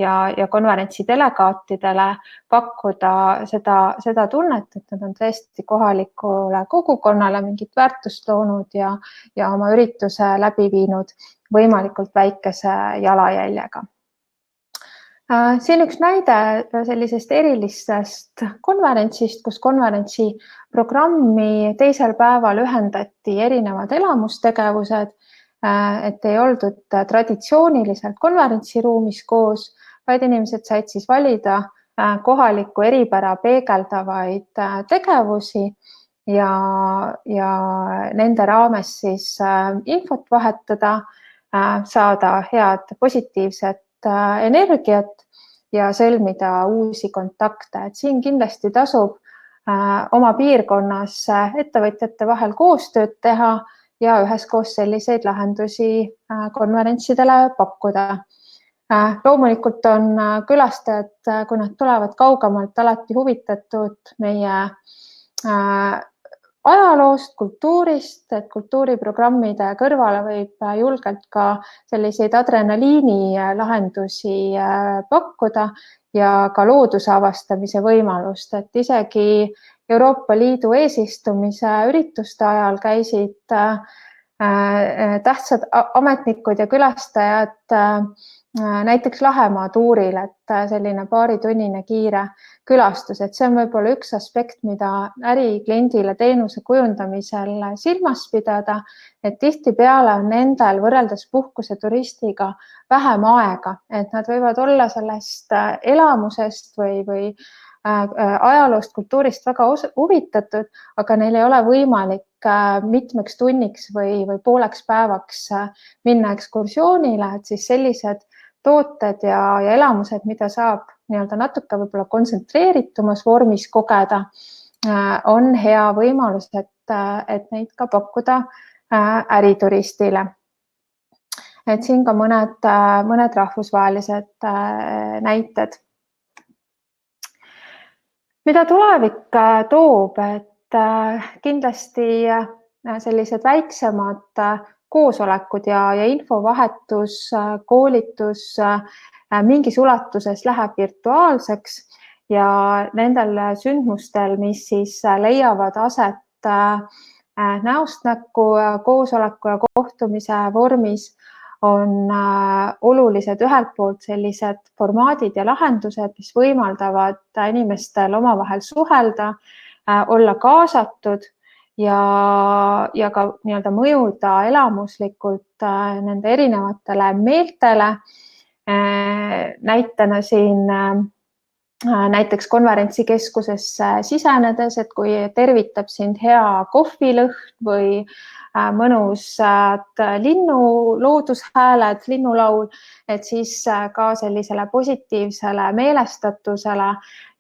ja konverentsi delegaatidele pakkuda seda tunnet, et nad on tõesti kohalikule kogukonnale mingit väärtust loonud ja oma ürituse läbi viinud võimalikult väikese jalajäljega. Siin üks näide sellisest erilistest konverentsist, kus konverentsi programmi teisel päeval ühendati erinevad elamustegevused, et ei oldud traditsiooniliselt konverentsiruumis koos, vaid inimesed said siis valida kohalikku eripära peegeldavaid tegevusi ja nende raames siis infot vahetada, saada head positiivset energiat ja sõlmida uusi kontakte. Et siin kindlasti tasub oma piirkonnas ettevõtjate vahel koostööd teha ja üheskoos selliseid lahendusi konverentsidele pakkuda. Loomulikult on külastajad, kui nad tulevad kaugemalt, alati huvitatud meie ajaloost, kultuurist, et kultuuriprogrammide kõrvale võib julgelt ka selliseid adrenaliini lahendusi pakkuda ja ka looduse avastamise võimalust, et isegi Euroopa Liidu eesistumise ürituste ajal käisid tähtsad ametnikud ja külastajad näiteks Lahemaa tuuril, et selline paaritunnine kiire külastus, et see on võib-olla üks aspekt, mida ärikliendile teenuse kujundamisel silmas pidada, et tihtipeale on nendel võrreldes puhkuseturistiga vähem aega, et nad võivad olla sellest elamusest või ajaloost, kultuurist väga huvitatud, aga neil ei ole võimalik mitmeks tunniks või pooleks päevaks minna ekskursioonile, et siis sellised tooted ja elamused, mida saab nii-öelda natuke võib-olla kontsentreeritumas vormis kogeda, on hea võimalus, et neid ka pakkuda ärituristile. Et siin ka mõned rahvusvahelised näited. Mida tulevik toob, et kindlasti sellised väiksemad koosolekud ja infovahetus, koolitus mingis ulatuses läheb virtuaalseks ja nendel sündmustel, mis siis leiavad aset näost näkku koosoleku ja kohtumise vormis, on olulised ühelt poolt sellised formaadid ja lahendused, mis võimaldavad inimestel omavahel suhelda, olla kaasatud ja ka nii-öelda mõjuda elamuslikult nende erinevatele meeltele. Näitena siin näiteks konverentsikeskusesse sisenedes, et kui tervitab sind hea kohvilõhn või mõnusad loodushääled, linnulaul, et siis ka sellisele positiivsele meelestatusele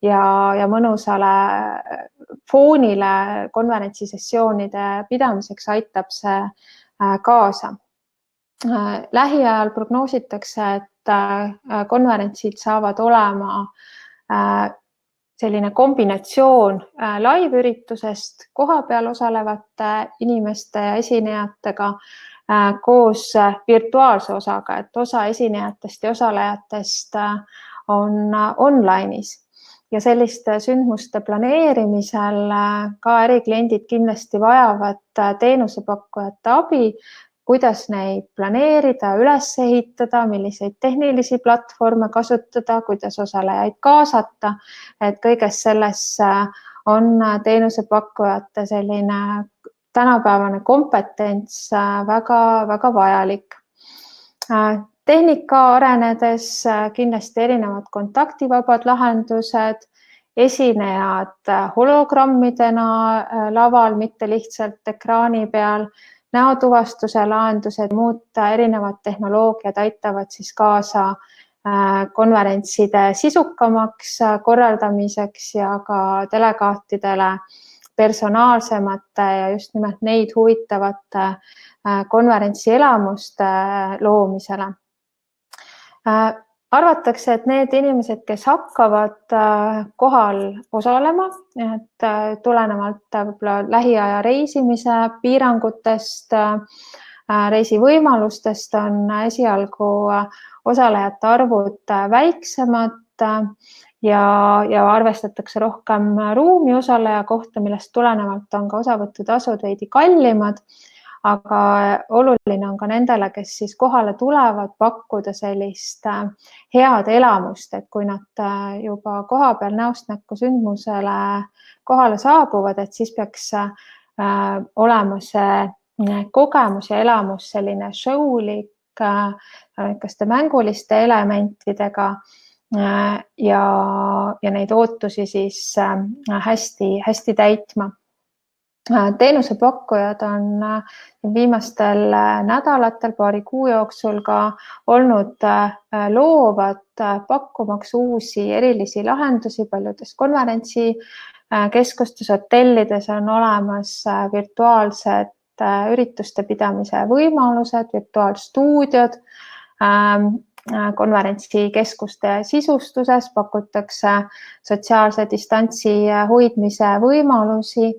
ja mõnusale foonile konverentsisessioonide pidamiseks aitab see kaasa. Lähiajal prognoositakse, et konverentsid saavad olema selline kombinatsioon live-üritusest kohapeal osalevate inimeste ja esinejatega koos virtuaalse osaga, et osa esinejatest ja osalejatest on online'is. Ja selliste sündmuste planeerimisel ka ärikliendid kindlasti vajavad teenusepakkujate abi, kuidas neid planeerida, üles ehitada, milliseid tehnilisi platvorme kasutada, kuidas osalejaid kaasata, et kõiges selles on teenusepakkujate selline tänapäevane kompetents väga vajalik. Tehnika arenedes kindlasti erinevad kontaktivabad lahendused, esinejad hologrammidena laval, mitte lihtsalt ekraani peal, näotuvastuse lahendused, muud erinevad tehnoloogiad aitavad siis kaasa konverentside sisukamaks korraldamiseks ja ka delegaatidele personaalsemate ja just nimelt neid huvitavate konverentsielamuste loomisele. Arvatakse, et need inimesed, kes hakkavad kohal osalema, et tulenevalt võib-olla lähiaja reisimise piirangutest, reisivõimalustest on esialgu osalejate arvud väiksemad ja arvestatakse rohkem ruumi osaleja kohta, millest tulenevalt on ka osavõtutasud veidi kallimad. Aga oluline on ka nendele, kes siis kohale tulevad, pakkuda sellist head elamust, et kui nad juba kohapeal näost näkku sündmusele kohale saabuvad, et siis peaks olema see kogemus ja elamus selline showlik, kas mänguliste elementidega ja neid ootusi siis hästi täitma. Teenusepakkujad on viimastel nädalatel, paari kuu jooksul ka olnud loovad pakkumaks uusi erilisi lahendusi paljudes konverentsikeskustes, hotellides on olemas virtuaalsed ürituste pidamise võimalused, virtuaalstuudiod, konverentsikeskuste sisustuses pakutakse sotsiaalse distantsi hoidmise võimalusi.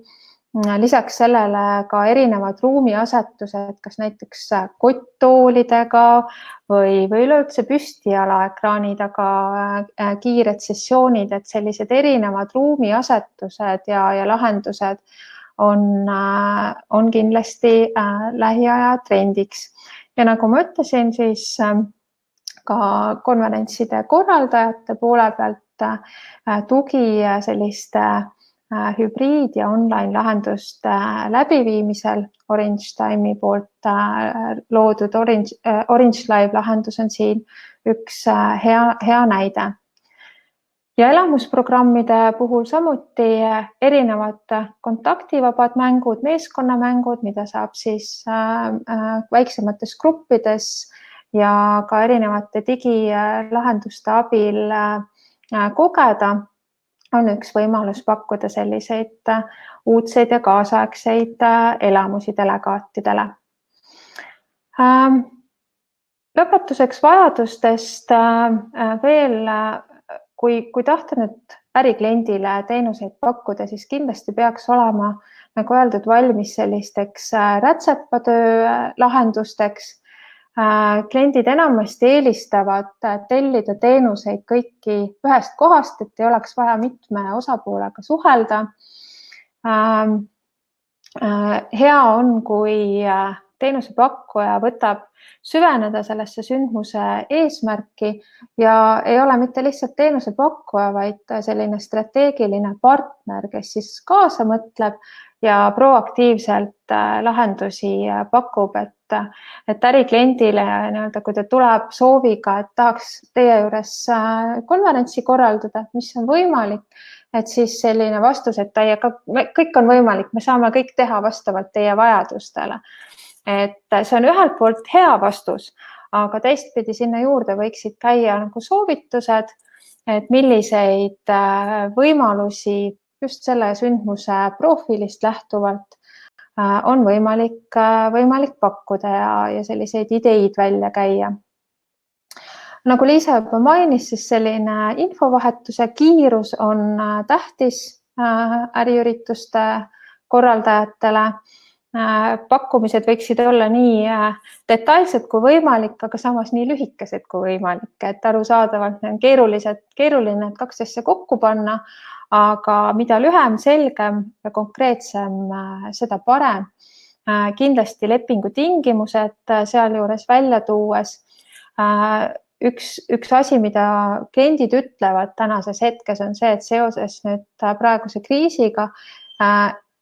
Lisaks sellele ka erinevad ruumiasetused, kas näiteks kotttoolidega või üleüldse püstijala ekraani taga kiired sessioonid, et sellised erinevad ruumiasetused ja lahendused on kindlasti lähiaja trendiks. Ja nagu ma ütlesin, siis ka konverentside korraldajate poole pealt tugi selliste hübriid- ja online lahenduste läbiviimisel. Orange Time'i poolt loodud Orange Live lahendus on siin üks hea näide. ja elamusprogrammide puhul samuti erinevad kontaktivabad mängud, meeskonnamängud, mida saab siis väiksemates gruppides ja ka erinevate digilahenduste abil kogeda, on üks võimalus pakkuda selliseid uudseid ja kaasaegseid elamusi delegaatidele. Lõpetuseks vajadustest veel, kui tahta nüüd ärikliendile teenuseid pakkuda, siis kindlasti peaks olema, nagu öeldud, valmis sellisteks rätsepatöö lahendusteks. Kliendid enamasti eelistavad tellida teenuseid kõiki ühest kohast, et ei oleks vaja mitme osapoolega suhelda. Hea on, kui teenusepakkuja võtab süveneda sellesse sündmuse eesmärki ja ei ole mitte lihtsalt teenusepakkuja, vaid selline strateegiline partner, kes siis kaasa mõtleb ja proaktiivselt lahendusi pakub, et ärikliendile nii-öelda, kui ta tuleb sooviga, et tahaks teie juures konverentsi korraldada, mis on võimalik, et siis selline vastus, et kõik on võimalik, me saame kõik teha vastavalt teie vajadustele. Et see on ühelt poolt hea vastus, aga teistpidi sinna juurde võiksid käia nagu soovitused, et milliseid võimalusi just selle sündmuse profiilist lähtuvalt on võimalik pakkuda ja selliseid ideid välja käia. Nagu Liisa juba mainis, siis selline infovahetuse kiirus on tähtis äriürituste korraldajatele. Pakkumised võiksid olla nii detailsed kui võimalik, aga samas nii lühikesed kui võimalik, et arusaadavalt on keeruline et kaks asja kokku panna, aga mida lühem, selgem ja konkreetsem, seda parem. Kindlasti lepingu tingimused sealjuures välja tuues. Üks asi, mida kliendid ütlevad tänases hetkes, on see, et seoses nüüd praeguse kriisiga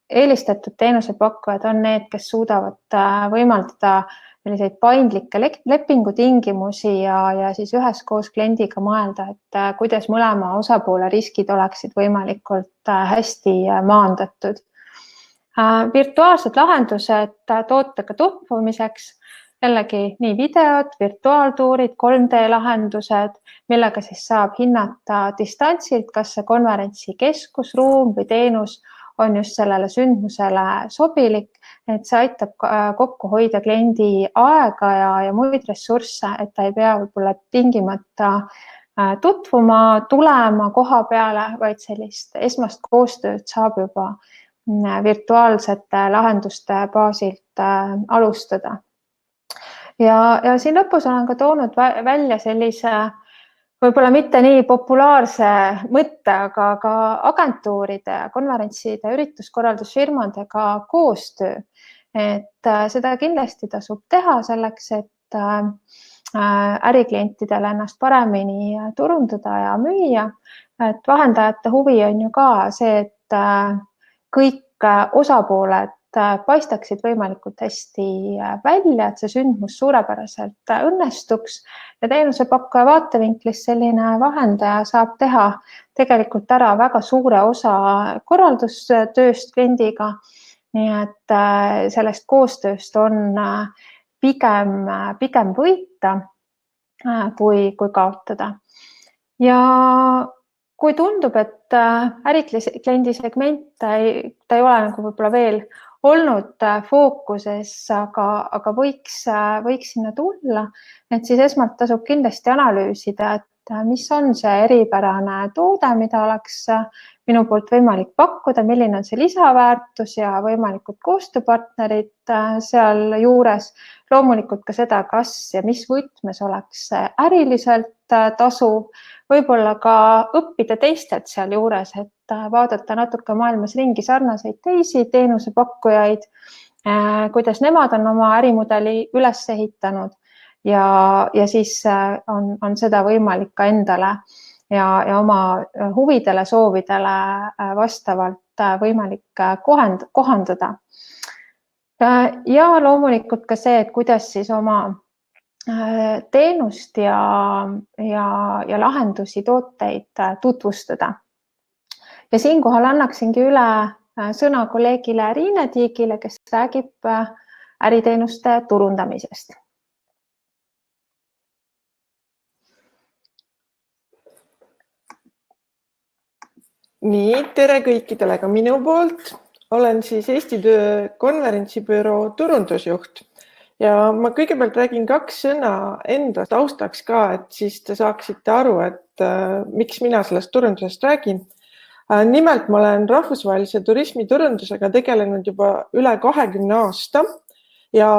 eelistatud teenusepakkujad on need, kes suudavad võimaldada selliseid paindlikke lepingutingimusi ja siis üheskoos kliendiga mõelda, et kuidas mõlema osapoole riskid oleksid võimalikult hästi maandatud. Virtuaalsed lahendused tootega tutvumiseks, jällegi nii videod, virtuaaltuurid, 3D lahendused, millega siis saab hinnata distantsilt, kas see konverentsi keskusruum või teenus on just sellele sündmusele sobilik, et see aitab kokku hoida kliendi aega ja muid ressursse, et ta ei pea võib-olla tingimata tutvuma, tulema koha peale, vaid sellist esmast koostööd saab juba virtuaalsete lahenduste baasilt alustada. Ja siin lõpus olen ka toonud välja sellise võib-olla mitte nii populaarse mõtte, aga ka agentuuride, konverentside, ürituskorraldusfirmadega koostöö. Et seda kindlasti tasub teha selleks, et äriklientidele ennast paremini turundada ja müüa. Et vahendajate huvi on ju ka see, et kõik osapooled paistaksid võimalikult hästi välja, et see sündmus suurepäraselt õnnestuks ja teenusepakkuja vaatevinklist selline vahendaja saab teha tegelikult ära väga suure osa korraldustööst kliendiga. Nii et sellest koostööst on pigem võita kui kaotada. Ja kui tundub, et ärikliendi segment ta ei ole nagu võib-olla veel olnud fookuses, aga võiks sinna tulla, et siis esmalt tasub kindlasti analüüsida, et mis on see eripärane toode, mida oleks minu poolt võimalik pakkuda, milline on see lisaväärtus ja võimalikud koostööpartnerid seal juures. Loomulikult ka seda, kas ja mis võtmes oleks äriliselt tasuv, võib-olla ka õppida teistelt seal juures, et vaadata natuke maailmas ringi sarnaseid teisi teenusepakkujaid, kuidas nemad on oma ärimudeli üles ehitanud ja siis on seda võimalik ka endale ja oma huvidele, soovidele vastavalt võimalik kohandada. Ja loomulikult ka see, et kuidas siis oma teenust ja lahendusi, tooteid tutvustada. Ja siinkohal annaksingi üle sõna kolleegile Riine Tiigile, kes räägib äriteenuste turundamisest.
Nii, tere kõikidele ka minu poolt. Olen siis Eesti Töö konverentsibüroo turundusjuht ja ma kõigepealt räägin 2 sõna enda taustaks ka, et siis te saaksite aru, et miks mina sellest turundusest räägin. Nimelt ma olen rahvusvahelise turismiturundusega tegelenud juba üle 20 aasta ja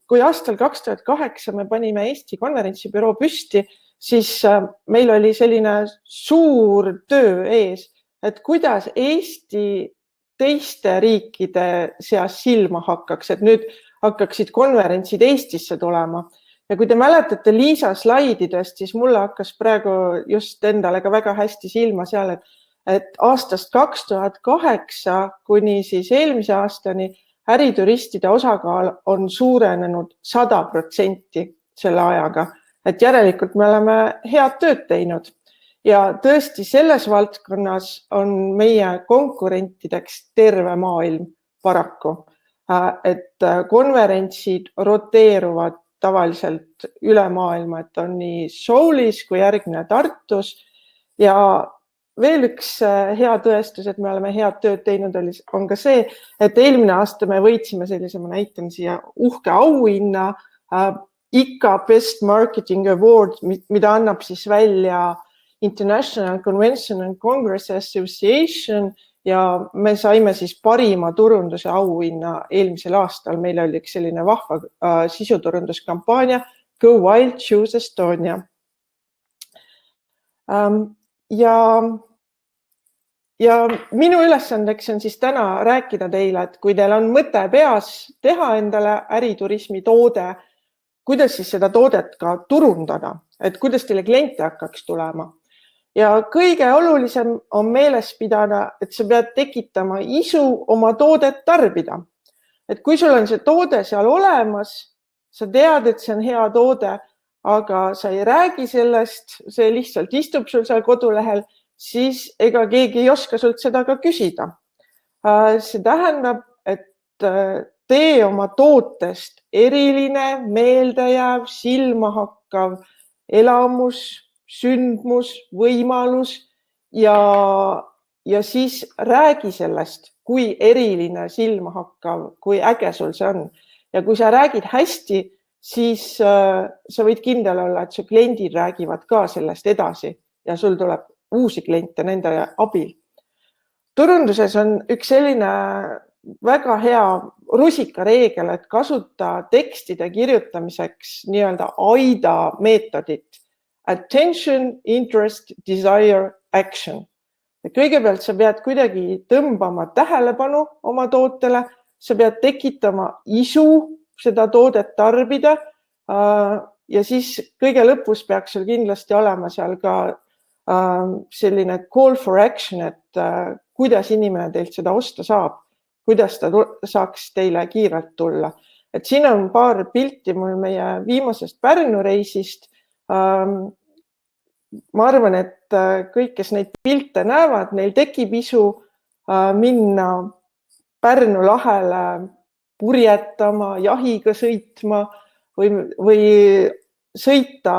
kui aastal 2008 me panime Eesti konverentsibüroo püsti, siis meil oli selline suur töö ees, et kuidas Eesti teiste riikide seas silma hakkaks, et nüüd hakkaksid konverentsid Eestisse tulema. Ja kui te mäletate Liisa slaididest, siis mulle hakkas praegu just endale ka väga hästi silma seal, et aastast 2008 kuni siis eelmise aastani ärituristide osakaal on suurenenud 100% selle ajaga, et järelikult me oleme head tööd teinud. Ja tõesti selles valdkonnas on meie konkurentideks terve maailm paraku, et konverentsid roteeruvad tavaliselt üle maailma, et on nii Soulis kui järgmine Tartus ja veel üks hea tõestus, et me oleme head tööd teinud, on ka see, et eelmine aasta me võitsime sellise, ma näitan siia uhke auhinna ICA Best Marketing Award, mida annab siis välja International Convention and Congress Association ja me saime siis parima turunduse auhinna eelmisel aastal. Meil oli üks selline vahva sisuturunduskampaania Go Wild, Choose Estonia. Ja minu ülesandeks on siis täna rääkida teile, et kui teil on mõte peas teha endale äriturismi toode, kuidas siis seda toodet ka turundada, et kuidas teile kliente hakkaks tulema. Ja kõige olulisem on meeles pidada, et sa pead tekitama isu oma toodet tarbida. Et kui sul on see toode seal olemas, sa tead, et see on hea toode, aga sa ei räägi sellest, see lihtsalt istub sul seal kodulehel, siis ega keegi ei oska sult seda ka küsida. See tähendab, et tee oma tootest eriline, meeldejääv, silmahakkav elamus, sündmus, võimalus ja siis räägi sellest, kui eriline, silmahakkav, kui äge sul see on. Ja kui sa räägid hästi, siis sa võid kindel olla, et su kliendid räägivad ka sellest edasi ja sul tuleb uusi kliente nende abil. Turunduses on üks selline väga hea rusikareegel, et kasuta tekstide kirjutamiseks nii-öelda AIDA meetodit. Attention, interest, desire, action. Kõigepealt sa pead kuidagi tõmbama tähelepanu oma tootele, sa pead tekitama isu seda toodet tarbida ja siis kõige lõpus peaks sul kindlasti olema seal ka selline call for action, et kuidas inimene teilt seda osta saab, kuidas ta saaks teile kiirelt tulla. Et siin on paar pilti mul meie viimasest Pärnu reisist. Ma arvan, et kõik, kes neid pilte näevad, neil tekib isu minna Pärnu lahele purjetama, jahiga sõitma või sõita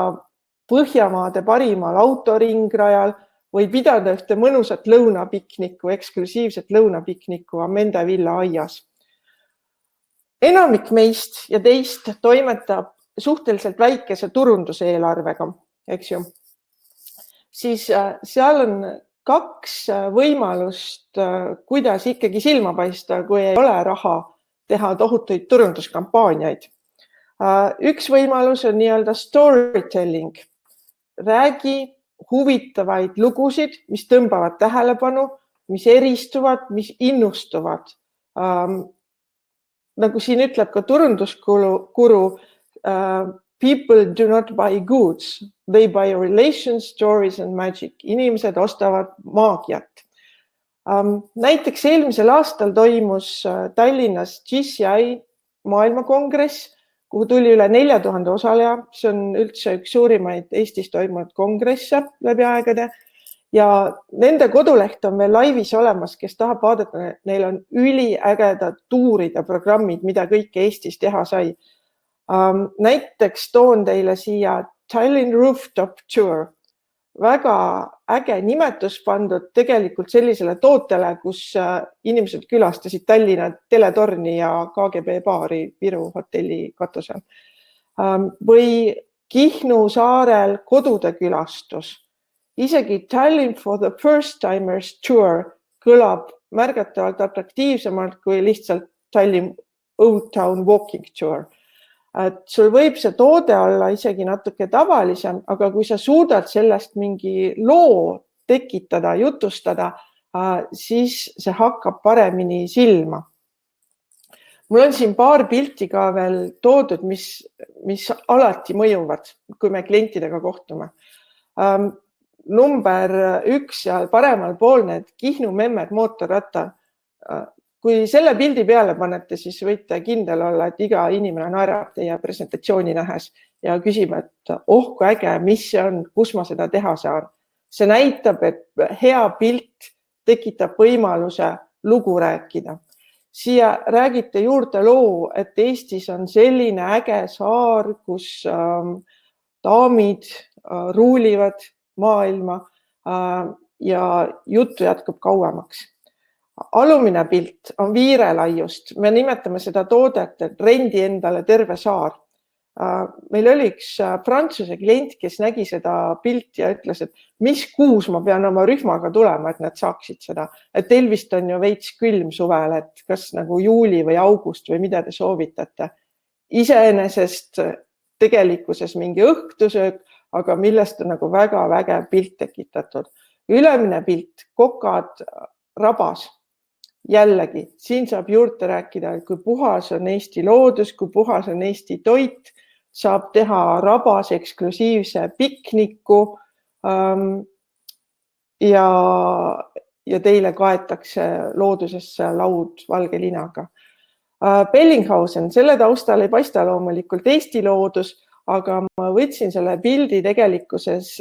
Põhjamaade parimal autoringrajal või pidada ühte mõnusat lõunapikniku, eksklusiivset lõunapikniku Amende villa aias. Enamik meist ja teist toimetab suhteliselt väikese turunduseelarvega, eks ju. Siis seal on 2 võimalust, kuidas ikkagi silma paista, kui ei ole raha teha tohutuid turunduskampaaniaid. Üks võimalus on nii-öelda storytelling. Räägi huvitavaid lugusid, mis tõmbavad tähelepanu, mis eristuvad, mis innustuvad. Nagu siin ütleb ka turunduskuru, people do not buy goods, they buy relations, stories and magic. Inimesed ostavad maagiat. Näiteks eelmisel aastal toimus Tallinnas GCI maailmakongress, kuhu tuli üle 4000 osaleja. See on üldse üks suurimaid Eestis toimunud kongresse läbi aegade. Ja nende koduleht on veel laivis olemas, kes tahab vaadata, neil on üliägedad tuurid ja programmid, mida kõike Eestis teha sai. Näiteks toon teile siia Tallinn Rooftop Tour. Väga äge nimetus pandud tegelikult sellisele tootele, kus inimesed külastasid Tallinna teletorni ja KGB baari Viru hotelli katusel. Või Kihnu saarel kodude külastus. Isegi Tallinn for the First Timers Tour kõlab märgatavalt atraktiivsemalt kui lihtsalt Tallinn Old Town Walking Tour. Et sul võib see toode olla isegi natuke tavalisem, aga kui sa suudad sellest mingi loo tekitada, jutustada, siis see hakkab paremini silma. Mul on siin paar pilti ka veel toodud, mis alati mõjuvad, kui me klientidega kohtume. Number 1 ja paremal pool need Kihnu memmed mootorratta. Kui selle pildi peale panete, siis võite kindel olla, et iga inimene naerab teie presentatsiooni nähes ja küsib, et kui äge, mis see on, kus ma seda teha saan. See näitab, et hea pilt tekitab võimaluse lugu rääkida. Siia räägite juurde loo, et Eestis on selline äge saar, kus daamid ruulivad maailma ja juttu jätkub kauemaks. Alumine pilt on viirelaiust. Me nimetame seda toodet, et rendi endale terve saar. Meil oli üks prantsuse klient, kes nägi seda pilti ja ütles, et mis kuus ma pean oma rühmaga tulema, et nad saaksid seda. Et teil vist on ju veits külm suvel, et kas nagu juuli või august või mida te soovitate. Iseenesest tegelikkuses mingi õhtusöök, aga millest on nagu väga vägev pilt tekitatud. Ülemine pilt, kokad rabas. Jällegi, siin saab juurde rääkida, kui puhas on Eesti loodus, kui puhas on Eesti toit, saab teha rabas eksklusiivse pikniku ja teile kaetakse loodusesse laud valge linaga. Bellinghausen, selle taustal ei paista loomulikult Eesti loodus, aga ma võtsin selle pildi tegelikkuses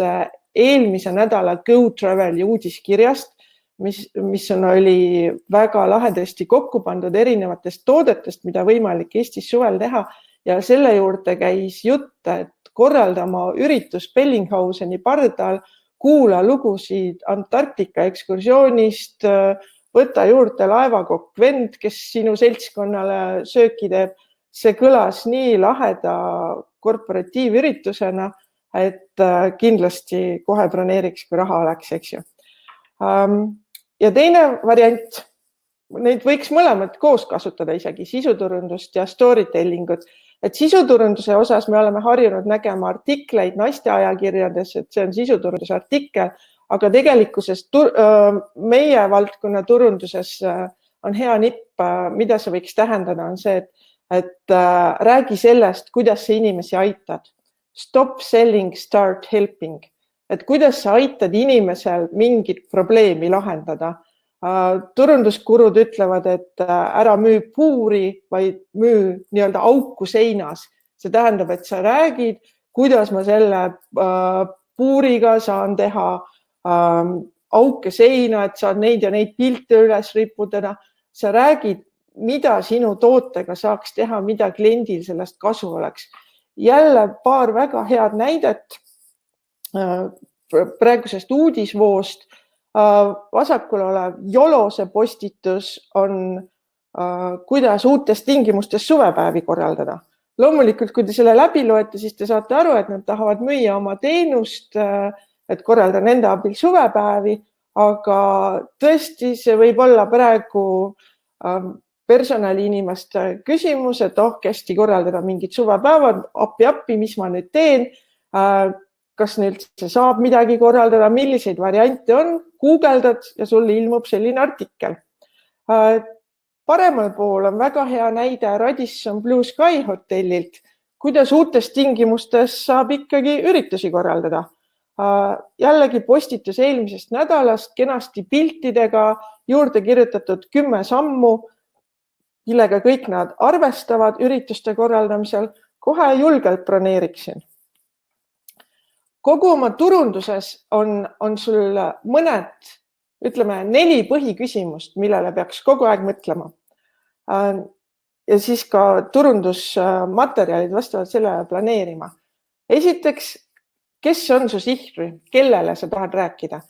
eelmise nädala Go Traveli uudiskirjast, mis oli väga lahedasti kokku pandud erinevatest toodetest, mida võimalik Eestis suvel teha ja selle juurde käis jutt, et korraldama üritus Bellinghauseni pardal, kuula lugusid Antarktika ekskursioonist, võta juurde laevakokk vend, kes sinu seltskonnale sööki teeb. See kõlas nii laheda korporatiivüritusena, et kindlasti kohe broneeriks, kui raha oleks, eks ju. Ja teine variant, neid võiks mõlemad koos kasutada isegi, sisuturundust ja storytellingut. Et sisuturunduse osas me oleme harjunud nägema artikleid naiste ajakirjades, et see on sisuturunduse artikkel, aga tegelikkuses meie valdkonna turunduses on hea nipp, mida see võiks tähendada, on see, et räägi sellest, kuidas sa inimesi aitad. Stop selling, start helping. Et kuidas sa aitad inimesel mingit probleemi lahendada. Turunduskurud ütlevad, et ära müü puuri, vaid müü nii-öelda auku seinas. See tähendab, et sa räägid, kuidas ma selle puuriga saan teha auke seina, et saad neid ja neid pilte üles riputada. Sa räägid, mida sinu tootega saaks teha, mida kliendil sellest kasu oleks. Jälle paar väga head näidet praegusest uudisvoost. Vasakul olev Jolose postitus on, kuidas uutes tingimustes suvepäevi korraldada. Loomulikult, kui te selle läbi loete, siis te saate aru, et nad tahavad müüa oma teenust, et korraldada nende abil suvepäevi, aga tõesti see võib olla praegu personaliinimeste küsimus, et kästi korraldada mingid suvepäevad, appi, mis ma nüüd teen, kas nüüd see saab midagi korraldada, milliseid variante on, guugeldad ja sulle ilmub selline artikkel. Paremal pool on väga hea näide Radisson Blue Sky hotellilt, kuidas uutes tingimustes saab ikkagi üritusi korraldada. Jällegi postitus eelmisest nädalast kenasti piltidega juurde kirjutatud 10 sammu, millega kõik nad arvestavad ürituste korraldamisel. kohe julgelt broneeriksin. Kogu oma turunduses on sul mõned, ütleme 4 põhiküsimust, millele peaks kogu aeg mõtlema. Ja siis ka turundusmaterjalid vastavalt sellele planeerima. Esiteks, kes on su sihtrühm, kellele sa tahad rääkida?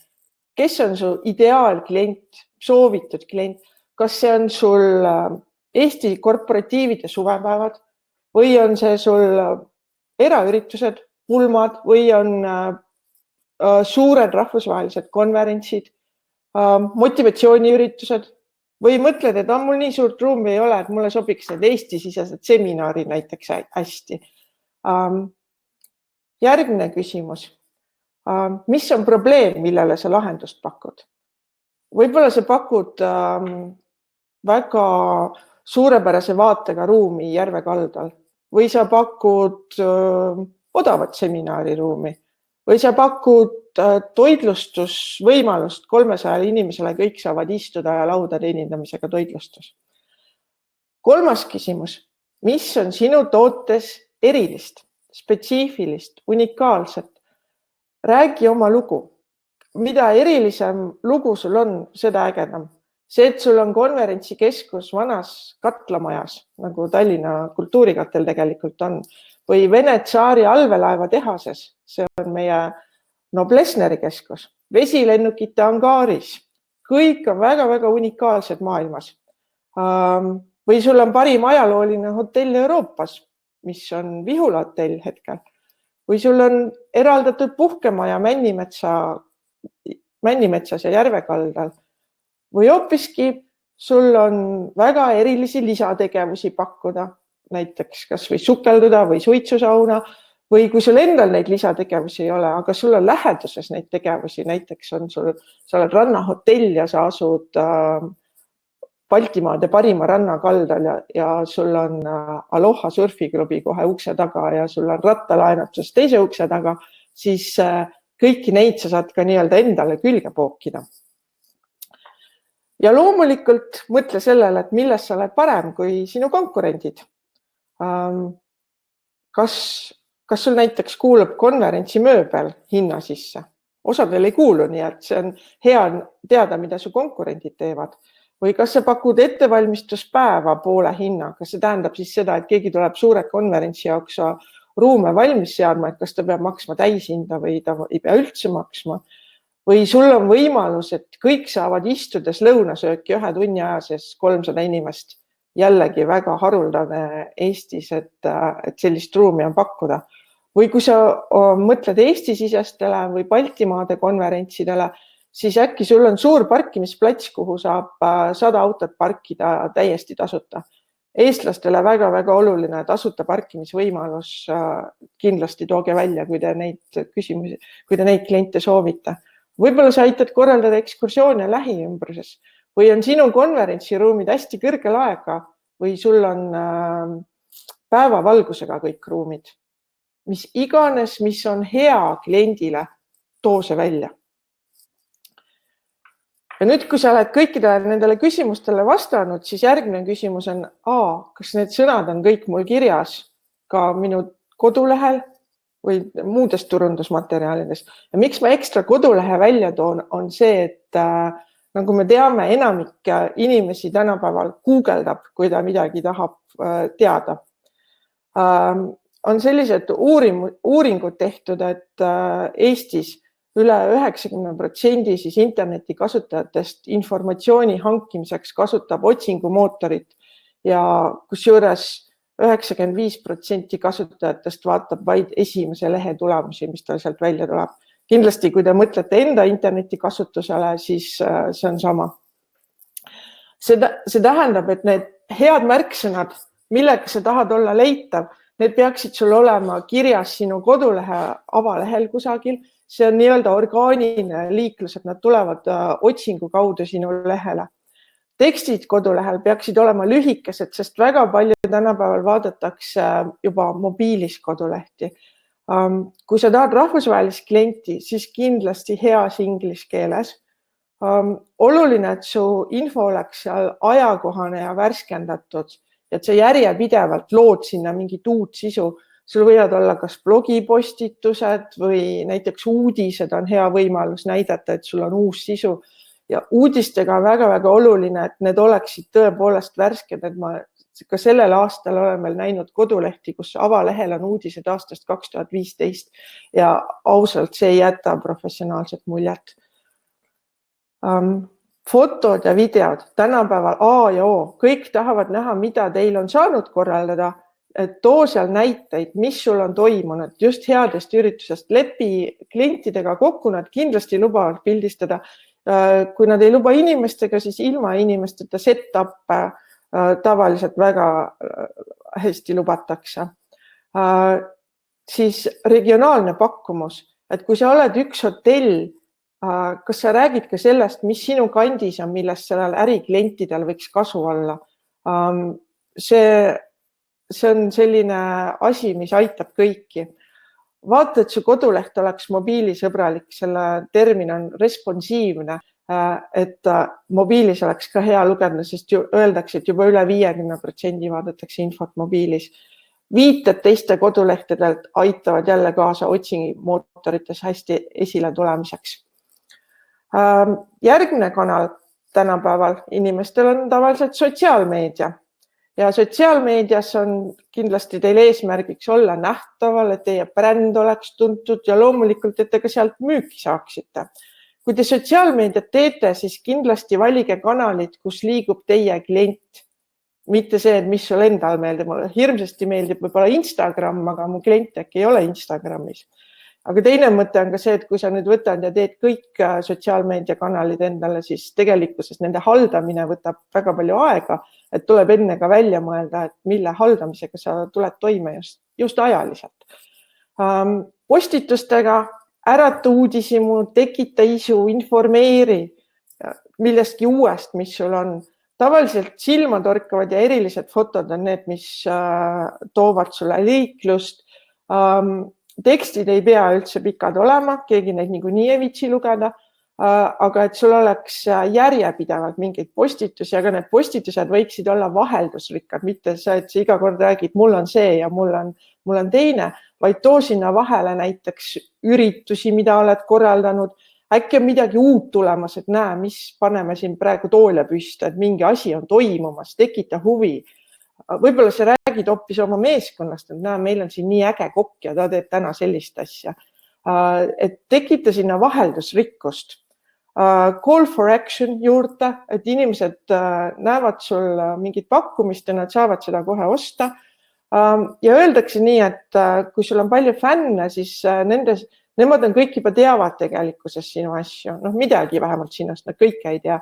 Kes on su ideaalklient, soovitud klient? Kas see on sul Eesti korporatiivide suvepäevad või on see sul eraüritused, pulmad või on suured rahvusvahelised konverentsid, motivatsiooniüritused või mõtled, et mul nii suurt ruumi ei ole, et mulle sobiks need Eesti-sisesed seminarid näiteks hästi. Järgmine küsimus. Mis on probleem, millele sa lahendust pakud? Võib-olla sa pakud väga suurepärase vaatega ruumi järve kaldal või sa pakud odavat seminariruumi või sa pakud toitlustusvõimalust 300 inimesele, kõik saavad istuda ja lauda teenindamisega toitlustus. 3. küsimus. Mis on sinu tootes erilist, spetsiifilist, unikaalset? Räägi oma lugu. Mida erilisem lugu sul on, seda ägedam. See, et sul on konverentsikeskus vanas katlamajas, nagu Tallinna kultuurikatel tegelikult on, või Vene tsaari allveelaeva tehases, see on meie Noblessneri keskus, vesilennukite angaaris, kõik on väga-väga unikaalsed maailmas. Või sul on parim ajalooline hotell Euroopas, mis on Vihula hotell hetkel. Või sul on eraldatud puhkemaja Männimetsas ja Järvekaldal. Või hoopiski sul on väga erilisi lisategevusi pakkuda, näiteks kas või sukelduda või suitsusauna, või kui sul endal neid lisategevusi ei ole, aga sul on läheduses neid tegevusi, näiteks sa oled rannahotell ja sa asud Baltimaade parima rannakaldal ja sul on Aloha surfiklubi kohe ukse taga ja sul on rattalaenutus teise ukse taga, siis kõiki neid sa saad ka nii-öelda endale külge pookida. Ja loomulikult mõtle sellele, et milles sa oled parem kui sinu konkurendid. Kas sul näiteks kuulub konverentsimööbel hinna sisse? Osadel ei kuulu, nii et see on hea teada, mida su konkurendid teevad. Või kas sa pakud ettevalmistuspäeva poole hinnaga? See tähendab siis seda, et keegi tuleb suure konverentsi jaoks ruume valmis seadma, et kas ta peab maksma täishinda või ta ei pea üldse maksma. Või sul on võimalus, et kõik saavad istudes lõunasööki 1 tunni aja sees 300 inimest. Jällegi väga haruldane Eestis, et sellist ruumi on pakkuda. Või kui sa mõtled Eesti-sisestele või Baltimaade konverentsidele, siis äkki sul on suur parkimisplats, kuhu saab 100 autot parkida täiesti tasuta. Eestlastele väga-väga oluline tasuta parkimisvõimalus, kindlasti tooge välja, kui te neid kliente soovite. Võib-olla sa aitad korraldada ekskursioone lähiümbruses või on sinu konverentsiruumid hästi kõrgel aega või sul on päevavalgusega kõik ruumid. Mis iganes, mis on hea kliendile, too see välja. Ja nüüd, kui sa oled kõikidele nendele küsimustele vastanud, siis järgmine küsimus on, kas need sõnad on kõik mul kirjas ka minu kodulehel või muudest turundusmaterjalides. Ja miks ma ekstra kodulehe välja toon, on see, et nagu me teame, enamik inimesi tänapäeval guugeldab, kui ta midagi tahab teada. On sellised uuringud tehtud, et Eestis üle 90% siis interneti kasutajatest informatsiooni hankimiseks kasutab otsingumootorit ja kusjuures 95% kasutajatest vaatab vaid esimese lehe tulemusi, mis tal sealt välja tuleb. Kindlasti, kui te mõtlete enda interneti kasutusele, siis see on sama. See tähendab, et need head märksõnad, millega sa tahad olla leitav, need peaksid sul olema kirjas sinu kodulehe avalehel kusagil. See on nii-öelda orgaaniline liiklus, et nad tulevad otsingu kaudu sinu lehele. Tekstid kodulehel peaksid olema lühikesed, sest väga palju tänapäeval vaadatakse juba mobiilis kodulehti. Kui sa tahad rahvusvahelist klienti, siis kindlasti heas inglise keeles. Oluline, et su info oleks seal ajakohane ja värskendatud et sa järjepidevalt lood sinna mingit uut sisu. Sul võivad olla kas blogipostitused või näiteks uudised on hea võimalus näidata, et sul on uus sisu. Ja uudistega on väga-väga oluline, et need oleksid tõepoolest värsked, et ma ka sellel aastal olen veel näinud kodulehti, kus avalehel on uudised aastast 2015 ja ausalt see ei jäta professionaalset muljet. Fotod ja videod, tänapäeval A ja O, kõik tahavad näha, mida teil on saanud korraldada, et too seal näiteid, mis sul on toimunud just headest üritusest, lepi klientidega kokku, nad kindlasti lubavad pildistada. Kui nad ei luba inimestega, siis ilma inimesteta set-up tavaliselt väga hästi lubatakse. Siis regionaalne pakkumus, et kui sa oled üks hotell, kas sa räägid ka sellest, mis sinu kandis on, millest sellel äriklientidel võiks kasu olla. See on selline asi, mis aitab kõiki. Vaata, et su koduleht oleks mobiilisõbralik, selle termin on responsiivne, et mobiilis oleks ka hea lugeda, sest öeldakse, et juba üle 50% vaadatakse infot mobiilis. Viited teiste kodulehtedelt aitavad jälle kaasa otsingimootorites hästi esile tulemiseks. Järgmine kanal tänapäeval inimestel on tavaliselt sotsiaalmeedia. Ja sotsiaalmeedias on kindlasti teil eesmärgiks olla nähtaval, et teie bränd oleks tuntud ja loomulikult, et te ka sealt müüki saaksite. Kui te sotsiaalmeediat teete, siis kindlasti valige kanalid, kus liigub teie klient. Mitte see, et mis sul endal meeldib. Mulle hirmsasti meeldib võib-olla Instagram, aga mu klient äkki ei ole Instagramis. Aga teine mõte on ka see, et kui sa nüüd võtad ja teed kõik sotsiaalmeediakanalid endale, siis tegelikkuses nende haldamine võtab väga palju aega, et tuleb enne ka välja mõelda, et mille haldamisega sa tuled toime just ajaliselt. Postitustega ärata uudishimu, tekita isu, informeeri millestki uuest, mis sul on. Tavaliselt silmatorkavad ja erilised fotod on need, mis toovad sulle liiklust. Tekstid ei pea üldse pikad olema, keegi neid niikuinii ei viitsi lugeda, aga et sul oleks järjepidevalt mingeid postitusi, aga need postitused võiksid olla vaheldusrikkad, mitte see, et sa iga kord räägid, mul on see ja mul on teine, vaid too sinna vahele näiteks üritusi, mida oled korraldanud, äkki on midagi uut tulemas, et näe, mis paneme siin praegu toole püsta, et mingi asi on toimumas, tekita huvi. Võib-olla sa räägid hoopis oma meeskonnast, et näe, meil on siin nii äge kokk ja ta teeb täna sellist asja. Et tekita sinna vaheldusrikkust. Call for action juurde, et inimesed näevad sul mingit pakkumist ja nad saavad seda kohe osta. Ja öeldakse nii, et kui sul on palju fänne, siis nemad on kõik juba teavad tegelikkuses sinu asju. Midagi vähemalt sinust, nad kõike ei tea.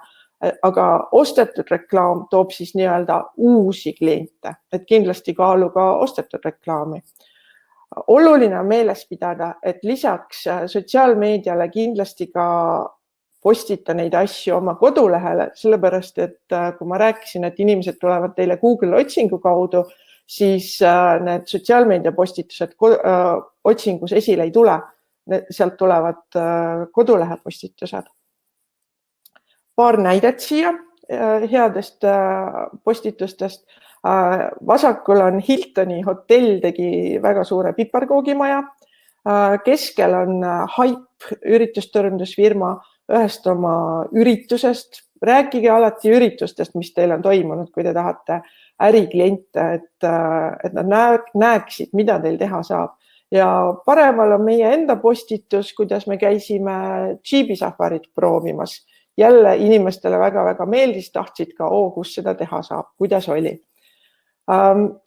Aga ostetud reklaam toob siis nii-öelda uusi kliente, et kindlasti kaalu ka ostetud reklaami. Oluline on meeles pidada, et lisaks sotsiaalmeediale kindlasti ka postita neid asju oma kodulehele, sellepärast et kui ma rääkisin, et inimesed tulevad teile Google otsingu kaudu, siis need sotsiaalmeedia postitused otsingus esile ei tule, sealt tulevad kodulehe postitused. Paar näidet siia headest postitustest. Vasakul on Hiltoni hotell, tegi väga suure piparkoogimaja. Keskel on Hype üritusturundusfirma ühest oma üritusest. Rääkige alati üritustest, mis teil on toimunud, kui te tahate ärikliente, et nad näeksid, mida teil teha saab. Ja paremal on meie enda postitus, kuidas me käisime Jeebi safarit proovimas. Jälle inimestele väga-väga meeldis, tahtsid ka, kus seda teha saab, kuidas oli.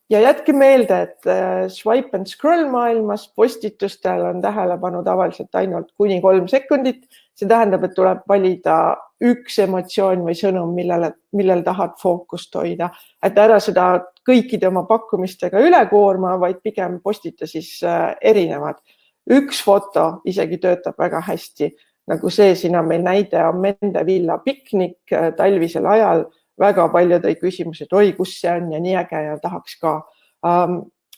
Ja jätke meelde, et swipe and scroll maailmas postitustel on tähelepanu tavaliselt ainult kuni 3 sekundit. See tähendab, et tuleb valida üks emotsioon või sõnum, millel tahad fookust hoida. Et ära seda kõikide oma pakkumistega üle koorma, vaid pigem postita siis erinevad. Üks foto isegi töötab väga hästi. Nagu see, siin on meil näide Mende villa piknik talvisel ajal. Väga palju tõi küsimus, et oi, kus see on ja nii äge ja tahaks ka.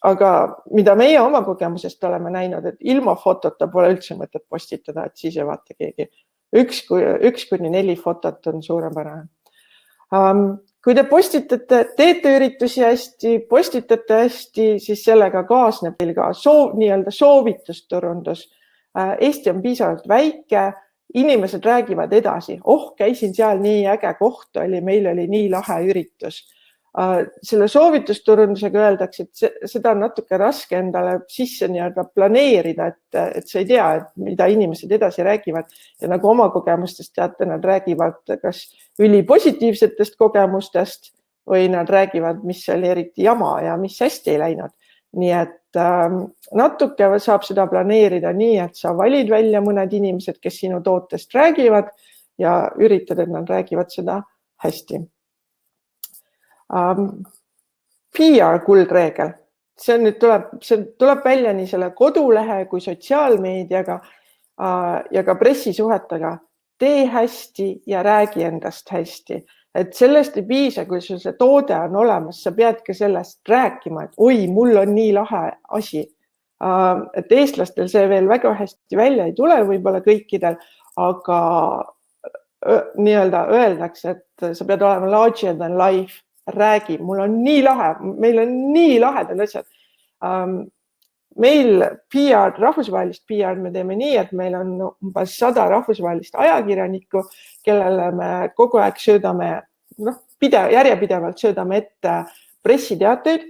Aga mida meie oma kogemusest oleme näinud, et ilma fotota pole üldse mõtet postitada, et siis ei vaata keegi. 1 kuni 4 fotot on suurepärane. kui te postitate, teete üritusi hästi, postitate hästi, siis sellega kaasneb teil ka nii-öelda soovitusturundus. Eesti on piisavalt väike, inimesed räägivad edasi. Käisin seal, nii äge koht oli, meil oli nii lahe üritus. Selle soovitusturundusega öeldakse, et seda on natuke raske endale sisse nii-öelda planeerida, et sa ei tea, mida inimesed edasi räägivad. Ja nagu oma kogemustest teate, nad räägivad kas ülipositiivsetest kogemustest või nad räägivad, mis oli eriti jama ja mis hästi ei läinud. Nii et natuke saab seda planeerida nii, et sa valid välja mõned inimesed, kes sinu tootest räägivad ja üritad, et nad räägivad seda hästi. PR kuldreegel. See tuleb välja nii selle kodulehe kui sotsiaalmeediaga ja ka pressisuhetega. Tee hästi ja räägi endast hästi. Et sellest ei piisa, kui sul see toode on olemas, sa pead ka sellest rääkima, et oi, mul on nii lahe asi. Et eestlastel see veel väga hästi välja ei tule võib-olla kõikidel, aga nii-öelda öeldakse, et sa pead olema larger than life. Räägi, mul on nii lahe, meil on nii lahedad asjad. Meil PR, rahvusvahelist PR me teeme nii, et meil on umbes 100 rahvusvahelist ajakirjanikku, kellele me kogu aeg järjepidevalt söödame ette pressiteateid.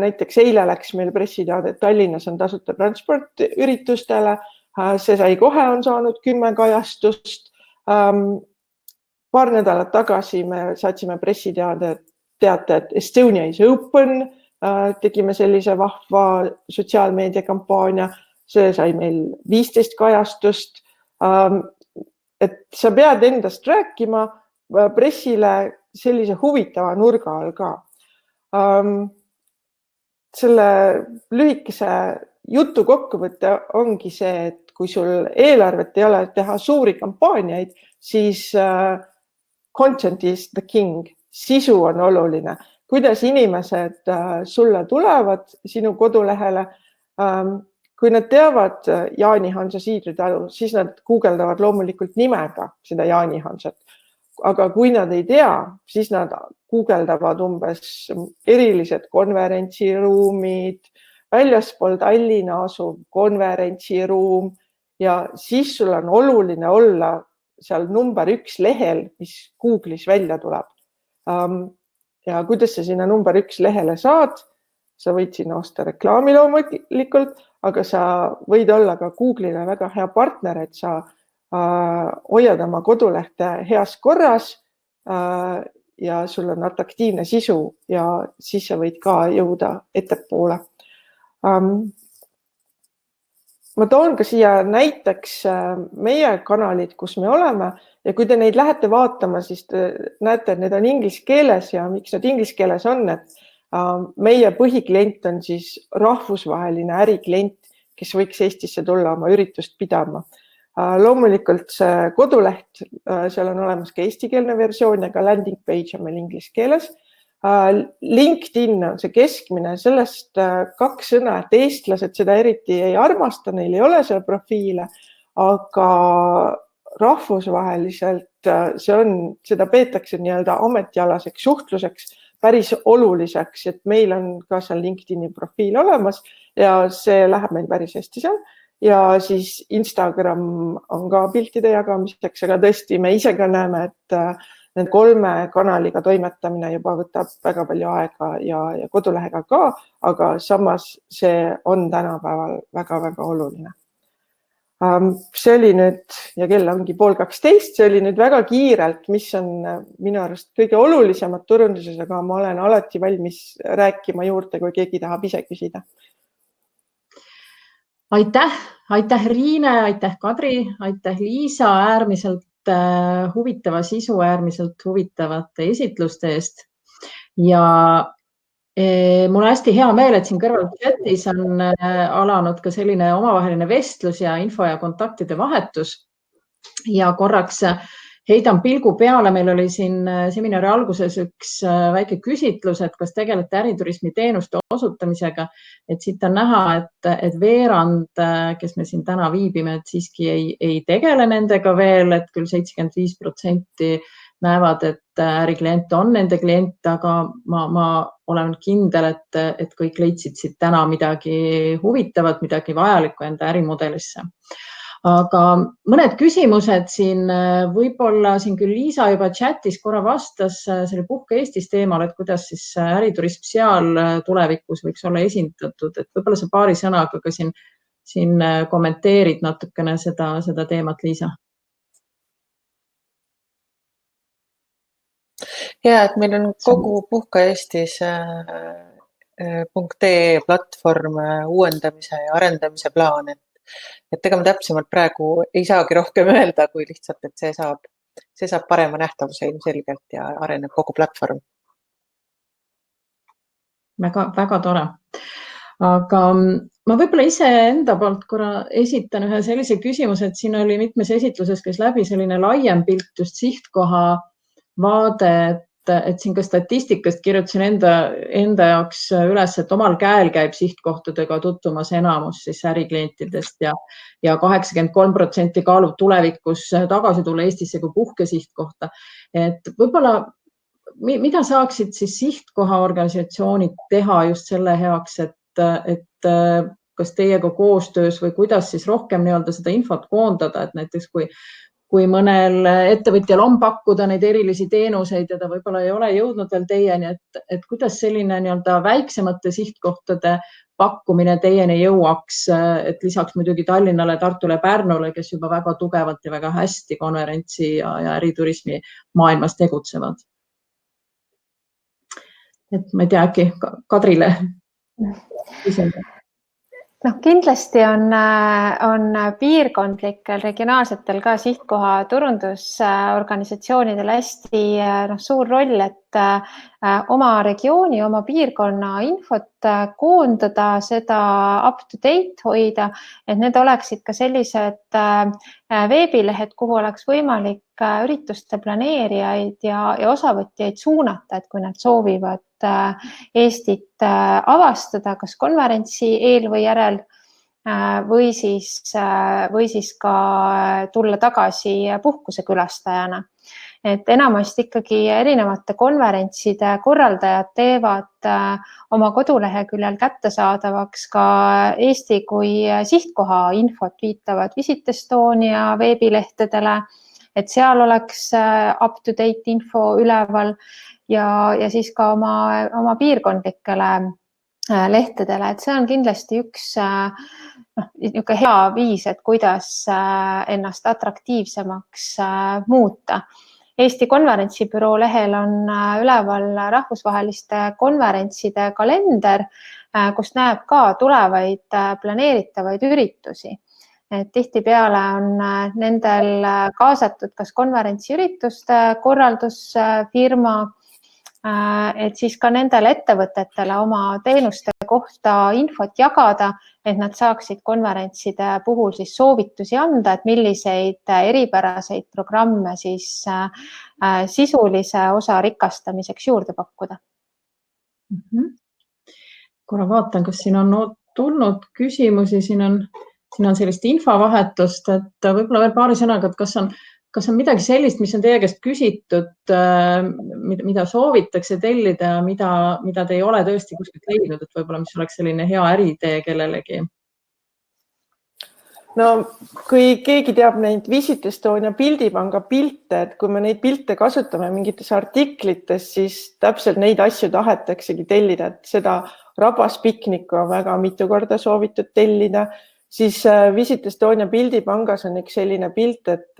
Näiteks eile läks meil pressiteade, et Tallinnas on tasuta transport üritustele. See sai kohe, on saanud 10 kajastust. Paar nädalat tagasi me saatsime pressiteate, et Estonia is open. Tegime sellise vahva sotsiaalmeediakampaania. See sai meil 15 kajastust. Et sa pead endast rääkima pressile sellise huvitava nurga all ka. Selle lühikese jutu kokkuvõte ongi see, et kui sul eelarvet ei ole teha suuri kampaaniaid, siis content is the king. Sisu on oluline. Kuidas inimesed sulle tulevad sinu kodulehele. Kui nad teavad Jaani Hansa siidritalu, siis nad guugeldavad loomulikult nimega seda Jaani Hansat. Aga kui nad ei tea, siis nad guugeldavad umbes erilised konverentsiruumid, väljaspool Tallinna asuv konverentsiruum ja siis sul on oluline olla seal number 1 lehel, mis Google'is välja tuleb. Ja kuidas sa sinna number 1 lehele saad, sa võid sinna osta reklaami loomulikult, aga sa võid olla ka Google'ile väga hea partner, et sa hoiad oma kodulehte heas korras ja sul on atraktiivne sisu ja siis sa võid ka jõuda ettepoole. Ma toon ka siia näiteks meie kanalid, kus me oleme ja kui te neid lähete vaatama, siis te näete, et need on inglise keeles ja miks need inglise keeles on, et meie põhiklient on siis rahvusvaheline äriklient, kes võiks Eestisse tulla oma üritust pidama. Loomulikult see koduleht, seal on olemas ka eestikeelne versioon ja ka landing page on meil inglise keeles. LinkedIn on see keskmine, sellest 2 sõna, et eestlased seda eriti ei armasta, neil ei ole seal profiile, aga rahvusvaheliselt seda peetakse nii-öelda ametialaseks suhtluseks päris oluliseks, et meil on ka seal LinkedIni profiil olemas ja see läheb meil päris hästi seal. Ja siis Instagram on ka piltide jagamiseks, aga tõesti me ise ka näeme, et need 3 kanaliga toimetamine juba võtab väga palju aega ja kodulehega ka, aga samas see on tänapäeval väga-väga oluline. See oli nüüd, ja kell ongi 11:30, see oli nüüd väga kiirelt, mis on minu arust kõige olulisemad turunduses, aga ma olen alati valmis rääkima juurde, kui keegi tahab ise küsida.
Aitäh Riine, aitäh Kadri, aitäh Liisa, äärmiselt huvitava sisu, äärmiselt huvitavate esitluste eest. Ja mul on hästi hea meel, et siin kõrval chatis on alanud ka selline omavaheline vestlus ja info ja kontaktide vahetus. Ja korraks heidan pilgu peale, meil oli siin seminari alguses üks väike küsitlus, et kas tegelete äriturismi teenuste osutamisega, et siit on näha, et veerand, kes me siin täna viibime, et siiski ei tegele nendega veel, et küll 75% näevad, et äriklient on nende klient, aga ma olen kindel, et kõik leidsid siit täna midagi huvitavat, midagi vajalikku enda ärimudelisse. Aga mõned küsimused siin, võib-olla siin küll Liisa juba chatis korra vastas selle Puhka Eestis teemal, et kuidas siis äriturism seal tulevikus võiks olla esindatud, et võib-olla sa paari sõnaga ka siin kommenteerid natukene seda teemat, Liisa.
Ja, et meil on kogu Puhka Eestis .ee platvorm uuendamise ja arendamise plaan, et ega ma täpsemalt praegu ei saagi rohkem öelda, kui lihtsalt, et see saab parema nähtavuse ilmselgelt ja areneb kogu platvorm.
Väga tore. Aga ma võib-olla ise enda poolt korra esitan ühe sellise küsimuse, et siin oli mitmes esitluses käis läbi selline laiem pilt just sihtkoha vaade, et siin ka statistikast kirjutasin enda jaoks üles, et omal käel käib sihtkohtadega tutvumas enamus siis äriklientidest ja 83% kaalub tulevikus tagasi tulla Eestisse kui puhkesihtkohta. Et võib-olla, mida saaksid siis sihtkoha organisatsioonid teha just selle heaks, et kas teiega koostöös või kuidas siis rohkem seda infot koondada, et näiteks kui mõnel ettevõtjal on pakkuda neid erilisi teenuseid ja ta võib-olla ei ole jõudnud veel teieni, et kuidas selline väiksemate sihtkohtade pakkumine teieni jõuaks, et lisaks muidugi Tallinnale, Tartule, Pärnule, kes juba väga tugevalt ja väga hästi konverentsi ja äriturismi maailmas tegutsevad. Et ma ei tea, äkki Kadrile küsida.
Kindlasti on piirkondlikel, regionaalsetel ka sihtkoha turundusorganisatsioonidel hästi suur roll, et oma regiooni, oma piirkonna infot koondada, seda up to date hoida, et need oleksid ka sellised veebilehed, kuhu oleks võimalik ürituste planeerijaid ja osavõtjaid suunata, et kui nad soovivad Eestit avastada kas konverentsi eel või järel või siis ka tulla tagasi puhkuse külastajana. Et enamasti ikkagi erinevate konverentside korraldajad teevad oma koduleheküljel kättesaadavaks ka Eesti kui sihtkoha infot, viitavad Visit Estonia veebilehtedele, et seal oleks up to date info üleval ja siis ka oma piirkondlikele lehtedele, et see on kindlasti üks hea viis, et kuidas ennast atraktiivsemaks muuta. Eesti konverentsibüroo lehel on üleval rahvusvaheliste konverentside kalender, kus näeb ka tulevaid planeeritavaid üritusi. Et tihtipeale on nendel kaasatud kas konverentsiürituste korraldusfirma, et siis ka nendele ettevõtetele oma teenuste kohta infot jagada, et nad saaksid konverentside puhul siis soovitusi anda, et milliseid eripäraseid programme siis sisulise osa rikastamiseks juurde pakkuda.
Korra vaatan, kas siin on tulnud küsimusi, siin on sellist infovahetust, et võib-olla veel paari sõnaga, et kas on midagi sellist, mis on teie käest küsitud, mida soovitakse tellida ja mida te ei ole tõesti kuskilt leidnud, et võib-olla mis oleks selline hea äriidee kellelegi?
No kui keegi teab neid Visit Estonia pildipanga pilte, et kui me neid pilte kasutame mingites artiklites, siis täpselt neid asju tahetaksegi tellida, et seda rabaspiknikku on väga mitu korda soovitud tellida. Siis Visit Estonia pildipangas on üks selline pilt, et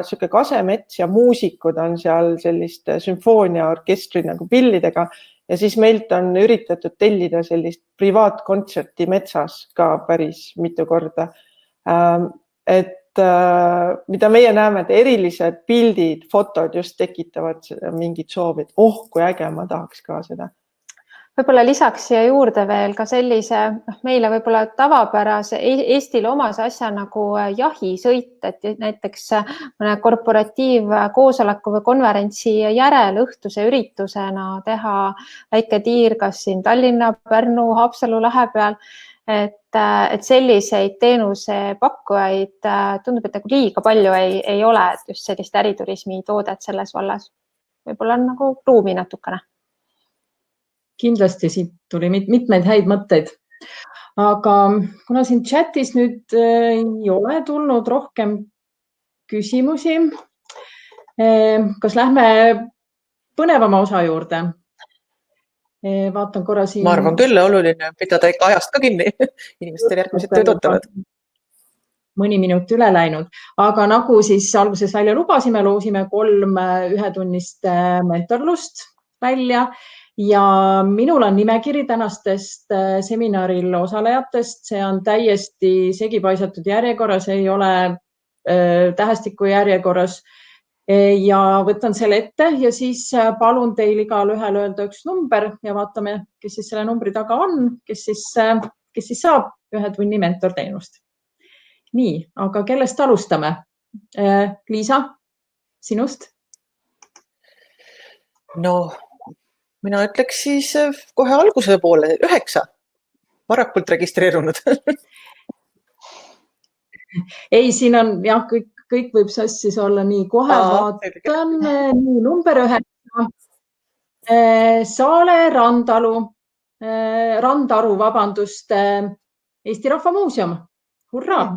siuke kasemets ja muusikud on seal selliste sümfooniaorkestri nagu pillidega ja siis meilt on üritatud tellida sellist privaatkontserti metsas ka päris mitu korda. Et mida meie näeme, et erilised pildid, fotod just tekitavad mingid soovid, kui äge, ma tahaks ka seda.
Võib-olla lisaks siia juurde veel ka sellise meile võib-olla tavapärase Eestile omase asja nagu jahisõit, et näiteks mõne korporatiivkoosoleku või konverentsi järel õhtuse üritusena teha väike tiir kas siin Tallinna, Pärnu, Haapsalu lahe peal, et et selliseid teenusepakkujaid tundub, et nagu liiga palju ei ole, et just sellist äriturismi toodet selles vallas. Võib-olla on nagu ruumi natukene.
Kindlasti siit tuli mitmeid häid mõtteid. Aga kuna siin chatis nüüd ei ole tulnud rohkem küsimusi, kas lähme põnevama osa juurde? Vaatan korra siin.
Ma arvan küll, oluline pidada ikka ajast ka kinni. Inimestel järgmised tööd ootavad.
Mõni minut üle läinud, aga nagu siis alguses välja lubasime, loosime 3 ühetunnist mentorlust välja ja minul on nimekiri tänastest seminaril osalejatest. See on täiesti segipaisatud järjekorras, ei ole tähestiku järjekorras. Ja võtan selle ette ja siis palun teil igal ühel öelda üks number ja vaatame, kes siis selle numbri taga on, kes siis saab 1 tunni mentorteenust. Nii, aga kellest alustame? Liisa, sinust?
No, mina ütleks siis kohe alguse poole 9. Varakult registreerunud.
Ei, siin on jah, kõik võib sassis olla nii. Kohe vaatan, nii, number 9. Saale Randaru, vabandust, Eesti Rahva Muuseum. Hurraa!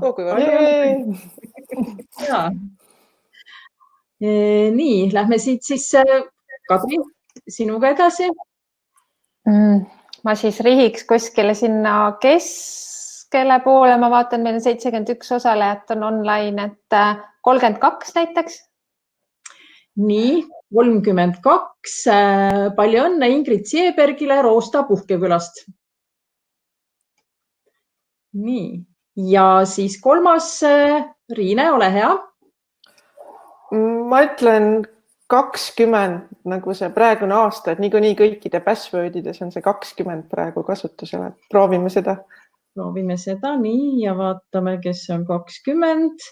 Nii, lähme siit siis Kadri, sinuga edasi.
Ma siis rihiks kuskile sinna kelle poole, ma vaatan, meil on 71 osalejat on online, et 32 näiteks. Nii, 32. Palju õnne Ingrid Siebergile Roosta Puhkekülast. Nii, ja siis 3. Riine, ole hea.
Ma ütlen 20 nagu see praegune aasta, et niikuinii kõikide passwordides on see 20 praegu kasutusele. Proovime seda.
Proovime seda, nii, ja vaatame, kes on 20.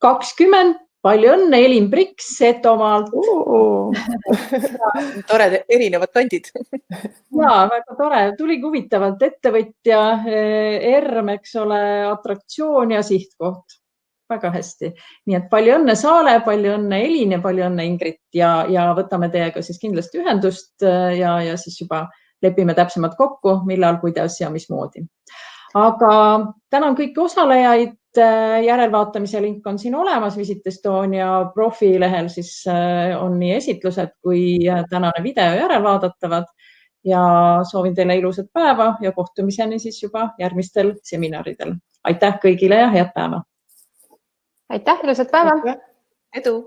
20, palju õnne, Elin Priks Setomaalt.
Tore, erinevad kandid.
Jaa, väga tore. Tuligi huvitavalt ettevõtja, ERM, eks ole, atraktsioon ja sihtkoht. Väga hästi. Nii et palju õnne Saale, palju õnne Elin ja palju õnne Ingrid ja võtame teiega siis kindlasti ühendust ja siis juba lepime täpsemalt kokku, millal, kuidas ja mismoodi. Aga tänan kõiki osalejaid. Järelvaatamise link on siin olemas. Visit Estonia profilehel siis on nii esitlused kui tänane video järelvaadatavad ja soovin teile ilusat päeva ja kohtumiseni siis juba järgmistel seminaridel. Aitäh kõigile ja head päeva!
Aitäh, ilusat päeva!
Edu!